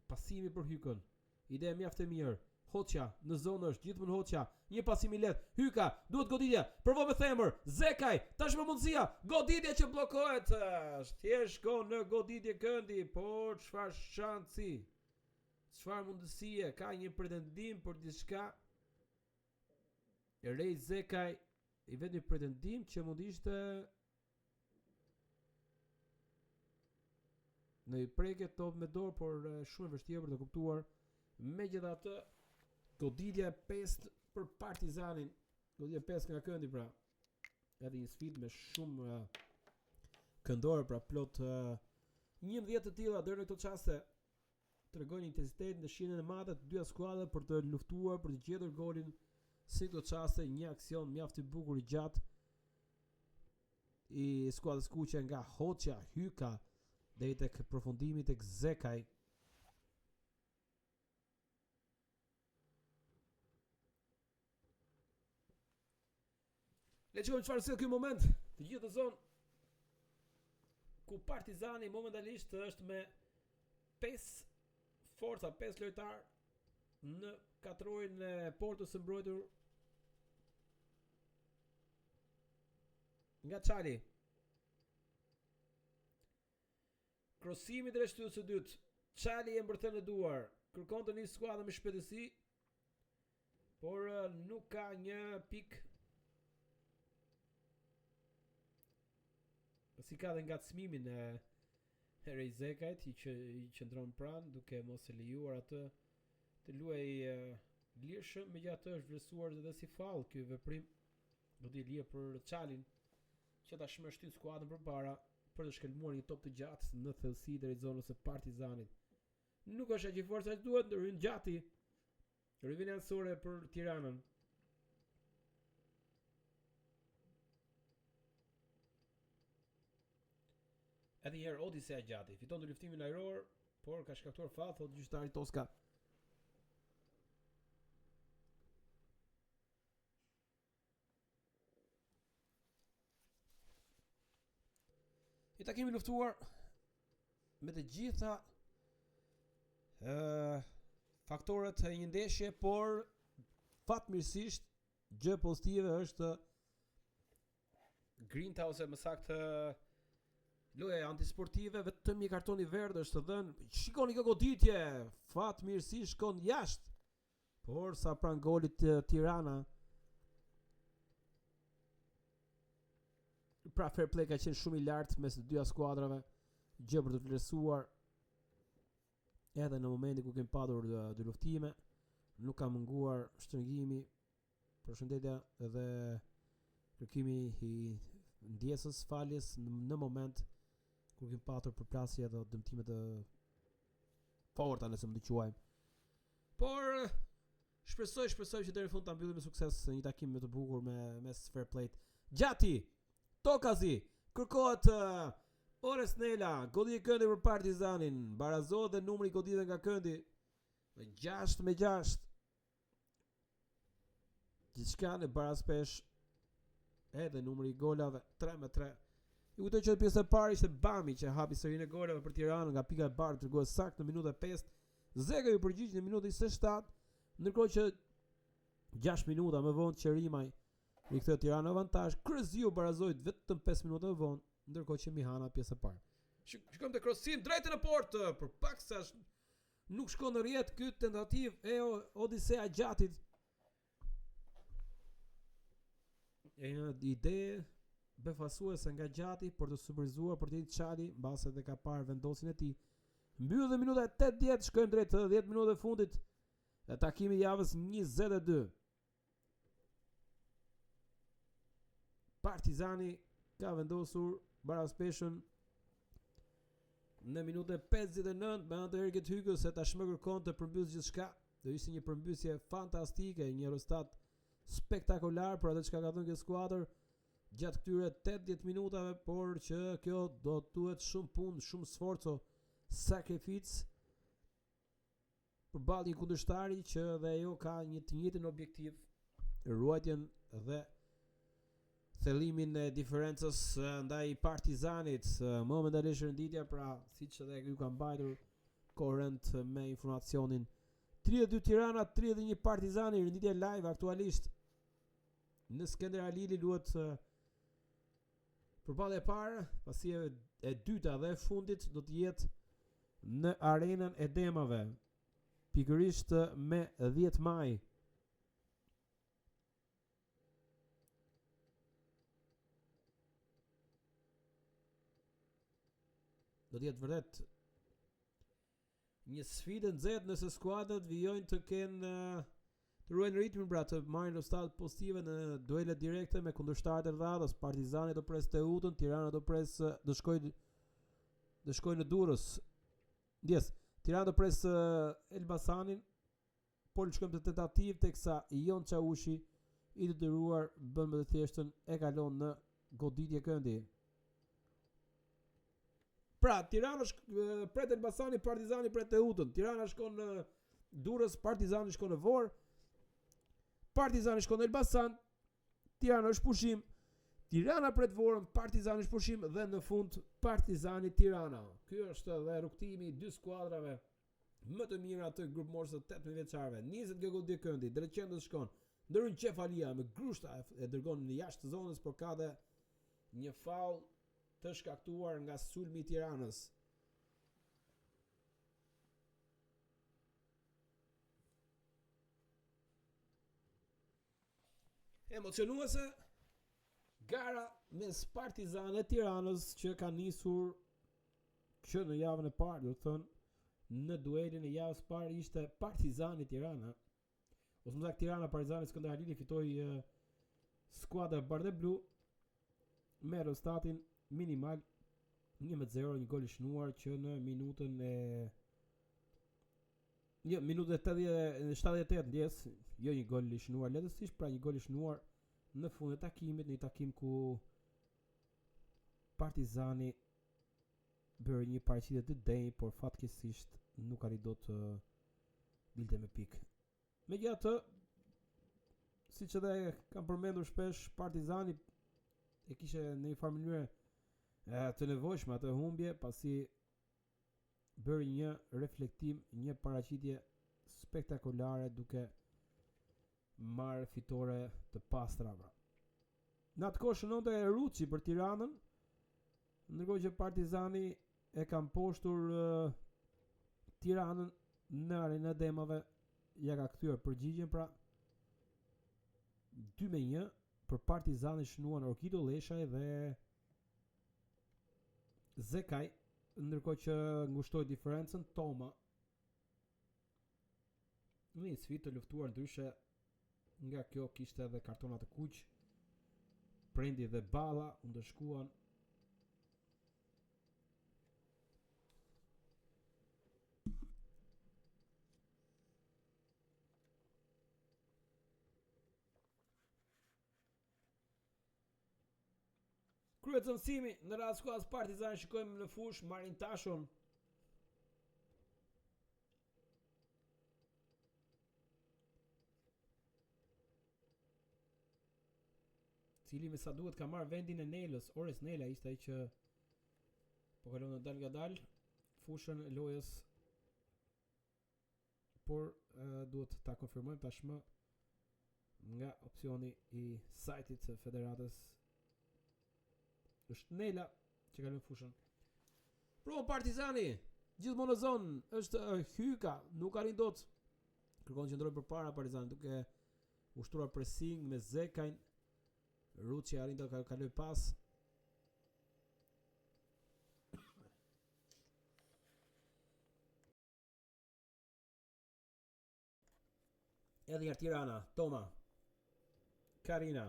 Pasimi për Hykën. Ide mjaft e mirë. Hoxha në zonë është gjithmonë Hoxha. Një pasim i lehtë. Hyka duhet goditje. Provon me themër. Zekaj. Tashmë mundësia. Goditja që bllokohet. Thjesht shkon në goditje Këndi, por çfarë shansi? Çfarë mundësie? Ka një pretendim për diçka. Rej Zekaj i vetë një pretendim që mund ishte në i preke top me dorë, por shumë e vështirë për të kuptuar. Megjithatë, goditja 5 për Partizanin. Goditja 5 nga Këndi pra. Edhe një sfidë me shumë këndore pra plot 11 të tilla deri në këtë çaste tregojnë intensitetin dhe shijen e madhe të dyja skuadrat për të luftuar për të gjetur golin. Si këto çaste një aksion mjaft i bukur i gjatë i skuadrës kuqe nga Hoxha, Hyka deri tek përfundimi tek Zekaj. Le të shohim çfarë sjell ky moment. Të gjithë në zonë ku Partizani momentalisht është me 5 forca, 5 lojtar në katrojnë e portës së mbrojtur nga Çali. Krosimi drejt shtyllës së dytë. Çali e mbërthen në duar. Kërkon të nisë skuadra me shpejtësi, por nuk ka një pikë. Si ka dhe ngacmimin e Rej Zekajt i qëndron pranë duke mos e lejuar atë të luajë lirshëm, megjithatë është vlerësuar edhe si faull ky veprim. Do t'i lirë për Çalin që tashmë shtyn skuadrën përpara për të shkelmuar një top të gjatë në thellësi deri zonës së Partizanit. Nuk është aq i fortë sa duhet, ndërhyn gjati. Rivjen ansore për Tiranën. Edhe një herë Odisea gjati, fiton të luftimin ajror, por ka shkaktuar faull, thotë gjyqtari Toska. I takimi luftuar me të gjitha faktorët e një ndeshje, por fatmirësisht gjë pozitive është grinta ose më saktë loja antisportive, vetëm një karton i verdhë është dhënë. Shikoni kjo goditje, fatmirësisht shkon jashtë. Por sa pranë golit Tirana, pra fair play ka qenë shumë i lartë mes të dyja skuadrave, gjë për të vlerësuar edhe në momentin ku kemi padur dy luftime. Nuk ka munguar shtrëngimi, përshëndetja edhe kërkimi i ndjesës faljes në moment kur kemi patur përplasje dhe dëmtime të forta, nëse më të quajmë. Por shpresoj që deri në fund ta mbyllim me sukses një takim më të bukur mes fair play. Gjati Tokazi, kërkohet Ores Nela, goditje Këndi për Partizanin, barazohet dhe numri i goditjeve nga Këndi me 6-6. Gjithçka në barazpesh, edhe numri i golave 3-3. I kujtoj që pjesa e parë ishte Bami që hapi serinë e golave për Tiranën nga pika e bardhë, treguohet saktë në minutën e 5. Zeka ju përgjigj në minutën 27, ndërkohë që 6 minuta më vonë Qerimaj i ktheu Tiranën në avantazh. Kryeziu barazoi vetëm 5 minuta më vonë, ndërkohë që Mihana pjesë e parë. Shikojmë te krosim drejtë në portë, për paksa nuk shkon në rjet ky tentativë e Odisea Gjatit. E një ide befasuese nga Gjati për të supervizuar për të Çali, mbase edhe ka parë vendosin e tij. Mbyll dhe minuta e 80, shkojmë drejt 10 minuta e fundit e takimit javës 22. Partizani ka vendosur baraspeshën në minutën 59 me anë të Ergit Hygës, se tashmë kërkon të përmbysë gjithçka. Do ishte një përmbysje fantastike, një rezultat spektakolar për atë çka ka dhënë kjo skuadër gjatë këtyre 80 minutave, por që kjo do të duhet shumë punë, shumë sforco, sakrificë përballë një kundërshtari që dhe ajo ka një të njëjtin objektiv, ruajtjen dhe thellimin e diferencës ndaj Partizanit. Momentalisht renditja, pra siç edhe ju kam mbajtur korrent me informacionin. 32 Tirana, 31 Partizani, renditja live aktualisht në Skënder Halili luhet përballja e parë, pasi e dyta dhe e fundit do të jetë në arenën e Demave, pikërisht me 10 maj. Do të jetë vërtet një sfidë nxehtë nëse skuadrat vijojnë të kenë të ruajnë ritmin, pra të marrin rezultate pozitive në duele direkte me kundërshtarët e radhës. Partizani do pres Teutën, Tirana do shkojnë në Durrës. Yes, Tirana do pres Elbasanin, por shkojmë të tentativë teksa Jon Çaushi i detyruar bën më të thjeshtën e kalon në goditje këndi. Pra, Tirana pret Elbasani, Partizani pret Teutën. Tirana shkon në Durrës, Partizani shkon në Vorë. Partizani shkon në Elbasan, Tirana është pushim. Tirana pret Vorën, Partizani është pushim dhe në fund Partizani Tirana. Ky është edhe rrugtimi i dy skuadrave më të mira të grupëmoshës së 18 vjeçarëve. 20 goditje këndi, drejtqendës shkon. Ndërryn Qefalia me grushta e dërgon në jashtë zonës, por ka dhe një faull të shkaktuar nga sulmi i Tiranës. Emocionuese gara mes Partizan e Tiranës që ka nisur që në javën e parë, do të thënë në duelin e javës parë ishte Partizani Tirana. Ose më saktë Tirana Partizani Skënder Halili fitoi skuadra bardhë blu me rezultatin minimal 1-0, një gol i shënuar që në minutën e minutën e 78 ndjes, jo një gol i shënuar lehtësisht, pra një gol i shënuar në fund të takimit, në një takim ku Partizani bëri një paraqitje të denj, por fatkeqësisht nuk arrit dot të dilte me pikë. Megjithatë, siç edhe kam përmendur shpesh, Partizani e kishte në një farë mënyrë të nevojshme atë humbje, pasi bëri një reflektim, një paraqitje spektakolare duke marrë fitore të pastra. Në atë kohë shënonte Ruçi për Tiranën, ndërkohë që Partizani e ka mposhtur Tiranën në arenën e Demave, ja ka kthyer përgjigjen, pra 2-1 për Partizani shënuan Orkido Leshaj dhe Zekaj, ndërkohë që ngushtoi diferencën Toma. Në një sfidë të luftuar, ndryshe nga kjo kishte edhe kartona të kuq. Prendi dhe Balla u ndëshkuan. Kryet zëmsimi në radhë skuadrës Partizan, shikojmë në fush Marin Tashon. Cili me sa duhet ka marrë vendin e Nelës. Ores Nela ishte ai që po kalon në dal nga dal fushën e lojës. Por duhet ta konfirmojmë tashmë nga opsioni i sajtit të federatës. Është Nela që kalon fushën. Pro Partizani, gjithmonë në zonë është Hyka, nuk arrin dot. Kërkon që ndroi përpara Partizani duke ushtruar pressing me Zekajn. Ruçi arrin të kaloj pas. Edhe një Tirana, Toma, Karina,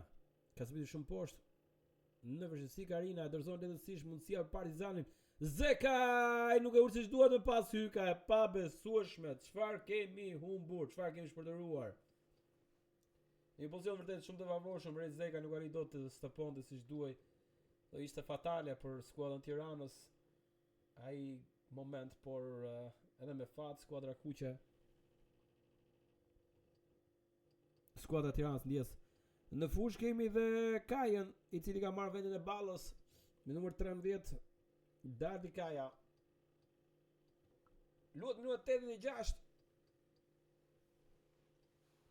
ka zbritur shumë poshtë. Në vërtetësi Karina e dorëzon lehtësisht mundësia për Partizanin. Zekaj nuk e urt siç duhet më pas Hyka, e pa besueshme. Çfarë kemi humbur, çfarë kemi shpërndaruar. Një pozicion vërtet shumë të pavarshëm, Rez Zekaj nuk arrit dot të stoponte siç duhej. Do ishte fatale për skuadrën Tiranës ai moment, por edhe me fat skuadra kuqe. Skuadra Tiranës ndjes Në fush kemi dhe Kajën, i cili ka marrë vendin e ballës me numër 13, Dardi Kaja. Luhet minuta 86.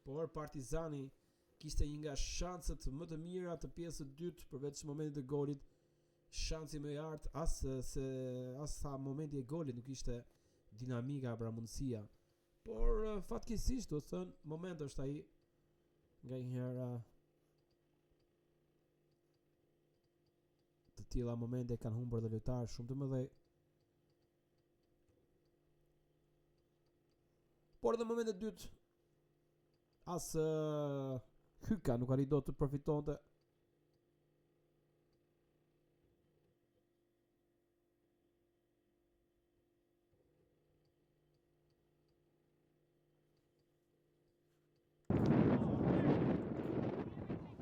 Por Partizani kishte një nga shanset më të mira të pjesës së dytë përveç momentit të golit. Shansi më i artë as sa momenti e golit nuk ishte dinamika pra mundësia. Por fatkeqësisht do të thënë moment është ai nga një herë të tilla momente kanë humbur dhe lojtarë shumë të mëdhej. Por në momentin e dytë as Hyka nuk arri dot të përfitonte.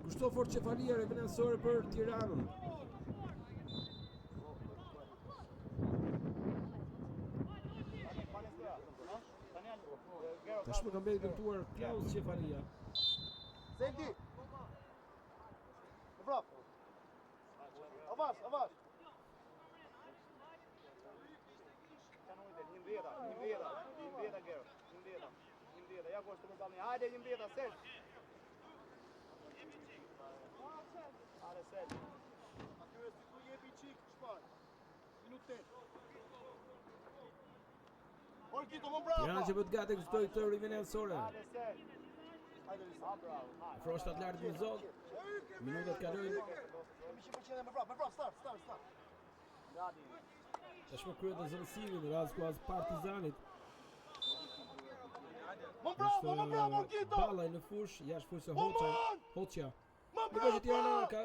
Kushtofor Çefalia revendësore për Tiranën. Tashmë ka mbeti dëmtuar Klaus Çefalia. Zendi. Bravo. Avash, avash. Një mbjeda, ja goshtë të më dalni, hajde një mbjeda, sel. Hajde, sel. Atyre si ku jepi qik, shpar. Minut 8. Orkito, më bravo. Tirana që bët gati kështoj të rivendësore. Hajde, sel. Hajde, bravo. Froshtat lartë në zonë. Minutat kalojnë. Kemi 100% me bravo, start. Tashmë kryet në zëvësimin në rast kuaz Partizanit. Më bravo, Orkito. Ballaj në fush, jashtë fushë Hoxha. Nuk është Tirana ka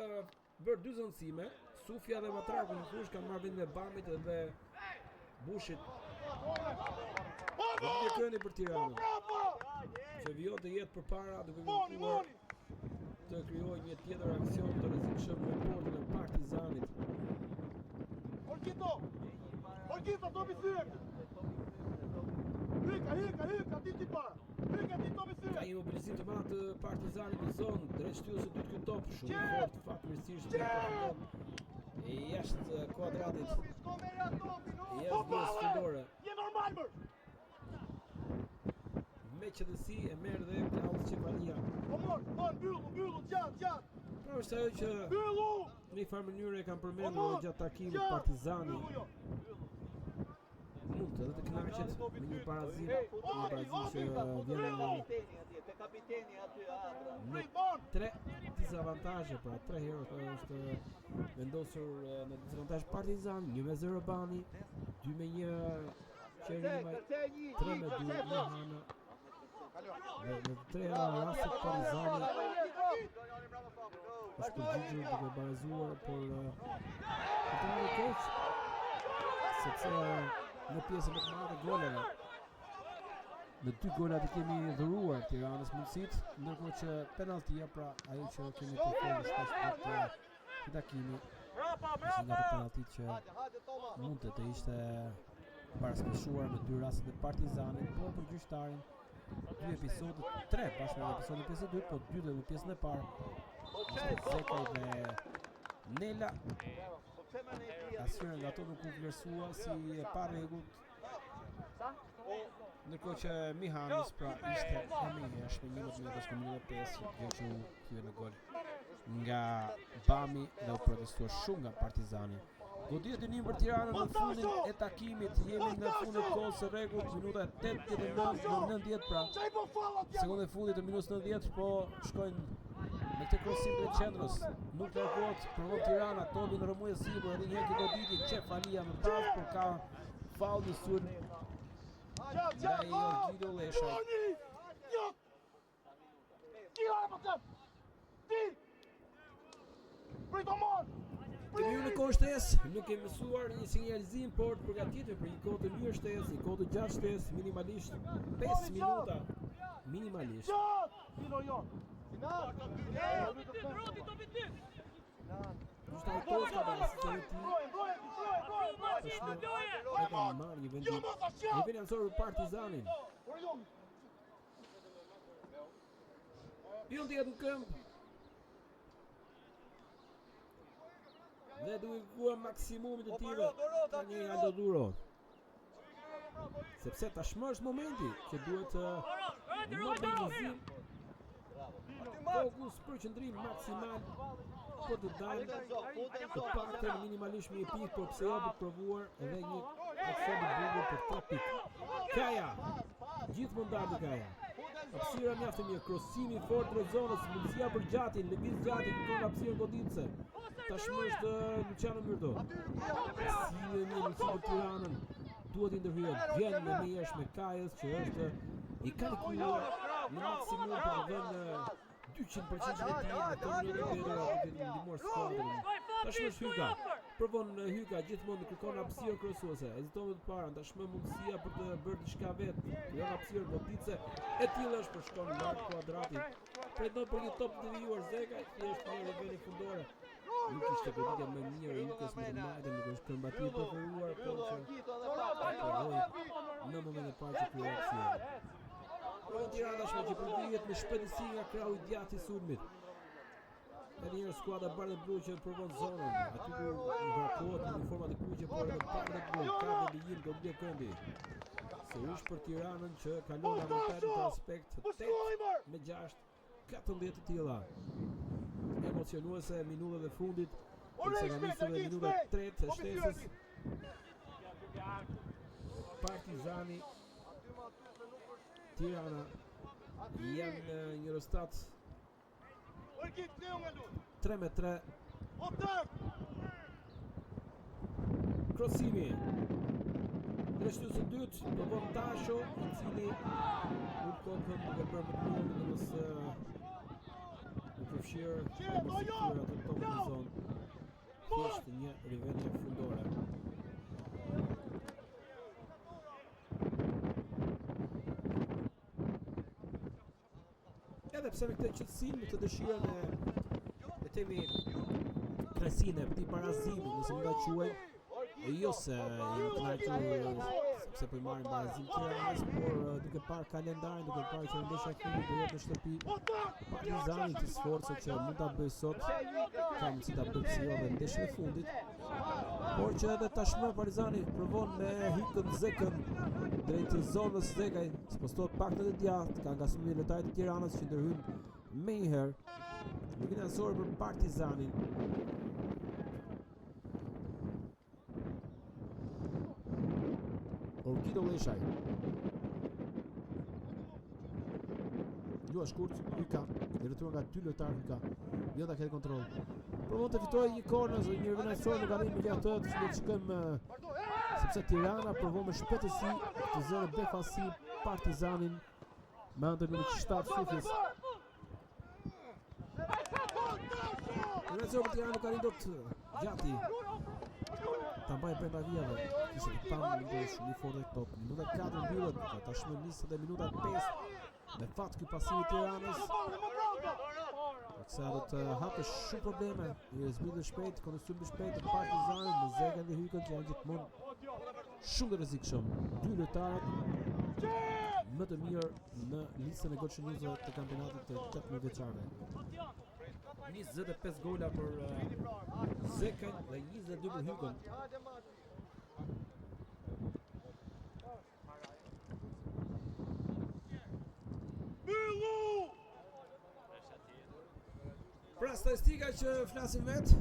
bërë dy zëvësime. Sufja dhe Matraku në fush kanë marrë vendin e Bamit dhe Bushit. Dhe të këni për Tiranën. Që vijon të jetë përpara duke kërkuar të krijojë një tjetër aksion të rrezikshëm në portën e Partizanit. Orkito, topi thyek. Hyka, ti para. Hyka, ti topi thyek. Ka një mobilizim të madh të Partizanit në zonë, drejt shtyllës së dytë ky top, shumë i fortë fatmirësisht. E jashtë kuadratit. Jashtë bërës fundore. Je normal bër. Me qëtësi e merë dhe Klaus Çefalia. Mbyllu, gjatë. Pra është ajo që Mbyllu. në një farë mënyrë e kanë përmendur gjatë takimit Partizani. Mund të dhe të kënaqet me një parazim që vjen në 3 dizavantazhe, pra 3 herë është vendosur në dizavantazh Partizan, 1-0 Bani, 2-1 Qerima, 3-2 Mihana. Dhe në 3 rastet Partizani është përgjigjur duke barazuar, por të në keq, sepse në pjesën më të madhe goleve. Në 2 golat i kemi dhuruar Tiranës mundësit, ndërkohë që penaltia, pra ajo që kemi përfolur shpesh të takimi, është nga të penaltit që mund të ishte paraspeshuar në 2 rastet e Partizanit, por për gjyqtarin 2 episode, 3 bashkë me episodin pjesë e dytë, po 2 dhe në pjesën e parë. Ishte Zekaj dhe Nela. Asnjëra nga ato nuk u vlerësua si e pa rregullt. Ndërkohë që Mihanis pra ishte është në 1 minutë minuta 5 që u kthye në gol nga Bami dhe u protestua shumë nga Partizani. Goditje dënim për Tiranën në fundin e takimit. Jemi në fundin e kohës së rregullt, minuta 89 në 90 pra. Sekondën e fundit të minutës 90, po shkojnë me këtë krosim të qendrës. Nuk largohet, provon Tirana, topi në rrëmujë sipër, edhe një herë goditje Çefalia më pas, por ka faull në sulm. Nga Jorgido Lesha. Kemi në kohë shtesë, nuk kemi mësuar një sinjalizim, por të përgatitur për një kohë të mirë shtesë, një kohë të gjatë shtesë, minimalisht 5 minuta. Minimalisht. Kushta e Toska dhe asistenti e ka marrë një vendim rivendësor për Partizanin. Pion të jetë në këmbë Dhe duke kërkuar maksimumit të tire tani Aldo Duro. Sepse tashmë është momenti që duhet të mobilizim fokus, përqendrim maksimal për të dalë të paktën minimalisht me një pikë, por pse jo për të provuar edhe një aksion të bukur për 3 pikë. Kaja, gjithmonë dalë Kaja. Hapësira mjaft e mirë, krosimi fort drejt zonës, mundësia për Gjatin, lëviz Gjati kërkon hapësirën goditëse. Tashmë është Luciano Myrdo. Hapësira e mirë Luciano për Tiranën. Duhet i ndërhyet vjen me mejesh me Kajës që është i kalkuar në maksimum për të dhënë 200% e tij në të ndihmuar skuadrën. Tashmë është Hyka. Provon Hyka gjithmonë kërkon hapësirë kryesuese. Heziton më të parën, tashmë mundësia për të bërë diçka vetë. Jo hapësirë goditëse. E tillë është për shkon lart kuadratit. Pretendon për një top të devijuar Zeka, thjesht një reveli fundore. Nuk ishte goditja më mirë e Jukës me të majtën, nuk është këmbati e preferuar, por që në moment e parë që kryo aksion. Por Tirana tashmë që përvijet me shpejtësi nga krahu i djathtë i sulmit. Edhe njërë skuadra bardhë blu që provon zonën, aty ku vrakohet në uniformat e kuqe, por edhe bardhë blu, ka dhe lijin Godbje Këndi. Sërish për Tiranën që kalon avantajin të aspekt 8-6, 14 të tilla. Emocionuese minutët e fundit, përse ka nisur dhe minutët 3 e shtesës. Partizani, Tirana janë një rezultat 3-3. Krosimi drejtuesi i dytë do von Tasho, i cili nuk kokën duke bërë më të mirë dhe nëse në përfshirë atë top në zonë. Thjesht një rivenje fundore. Edhe pse me këtë qëtësim, me të dëshirën e temi kresinë e këtij barazimi, nëse mund ta quaj, e jo se jemi të knaqur sepse po i marrim barazim Tiranës, por duke parë kalendarin, duke parë që ndeshja e fundit do jetë në shtëpi Partizani, të sforcët që mund ta bëj sot, ka mundësi ta bëjë pse jo në ndeshjen e fundit, por që edhe tashmë Partizani provon me Hykën Zekën drejt zonës Zekaj, spostohet paktën e djathtë, ka ngasur lojtarit e Tiranës që ndërhyn më një herë. Nuk i nënsorë për Partizanin. Orkido Leshaj. Lua shkurt, Hyka, i rrethuar nga 2 lojtarë Hyka. Jo ta ketë kontroll. Provon të fitojë një korner, një rivendosor nuk arrin me atë, që ne shkojmë sepse Tirana provon me shpejtësi të zërë defensiv Partizanin me anë të numrit 7 Sufis. Rivendosor për Tirana nuk arrin dot Gjati. Ta mbaj brenda vijave, kishte të pamë në ndesh një fort e top. Minuta 4 mbyllet, tashmë nisë dhe minuta 5. Me fat ky pasim i Tiranës. Sa do të hapë shumë probleme, i zbildë shpejt, kondicion më shpejt të Partizanit me Zekën dhe Hykën që janë gjithmonë shumë të rrezikshëm. 2 lojtarët më të mirë në listën e goçënjuzëve të kampionatit të 18 vjeçarëve. 25 gola për Zekën dhe 22 për Hykën. Pra statistika që flasim vetë,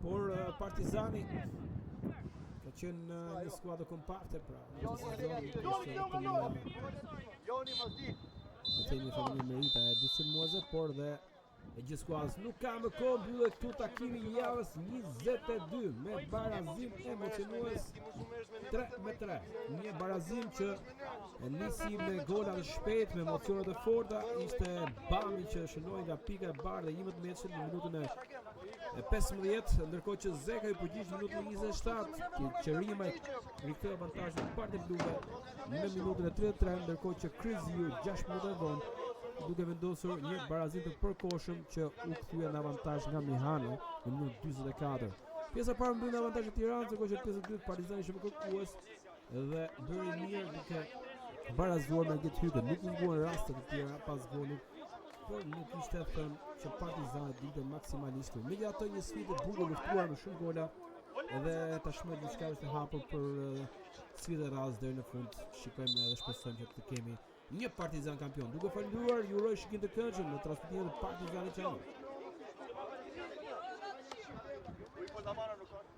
por Partizani ka qenë një skuadër kompakte, pra në të sezonin kemi familjen Merita e disëmuese, por dhe e gjithë skuadrës nuk ka më kohë. Mbyllet këtu takimi i javës 22 me barazim emocionues 3-3. Një barazim që nisi me gola të shpejt, me emocione të forta. Ishte Bami që shënoi nga pika e bardhë dhe 11 metrë në minutën e 15, ndërkohë që Zeka i përgjigj në minutën e 27, që Rimaj riktheu avantazhin në partë bluve në minutën e 33, ndërkohë që Kriziu 6 minuta vonë duke vendosur një barazim të përkohshëm që u kthye në avantazh nga Mihano në minutën 44. Pjesa e parë mbyll në avantazh e Tiranës, ndërkohë që pjesa e dytë Partizani ishte më kërkues dhe bëri mirë duke barazuar me Gjet Hykën. Nuk u zgjuan raste të tjera pas golit, por nuk ishte thënë që Partizani dilte maksimalisht. Megjithatë një sfidë e bukur luftuar me shumë gola Edhe tashmë diçka është e hapur për sfidë e radhës deri në fund. Shikojmë edhe shpresojmë që të kemi një Partizan kampion. Duke falenderuar, ju uroj shikim të këndshëm në transmetimin e Partizani Channel. Poi da mano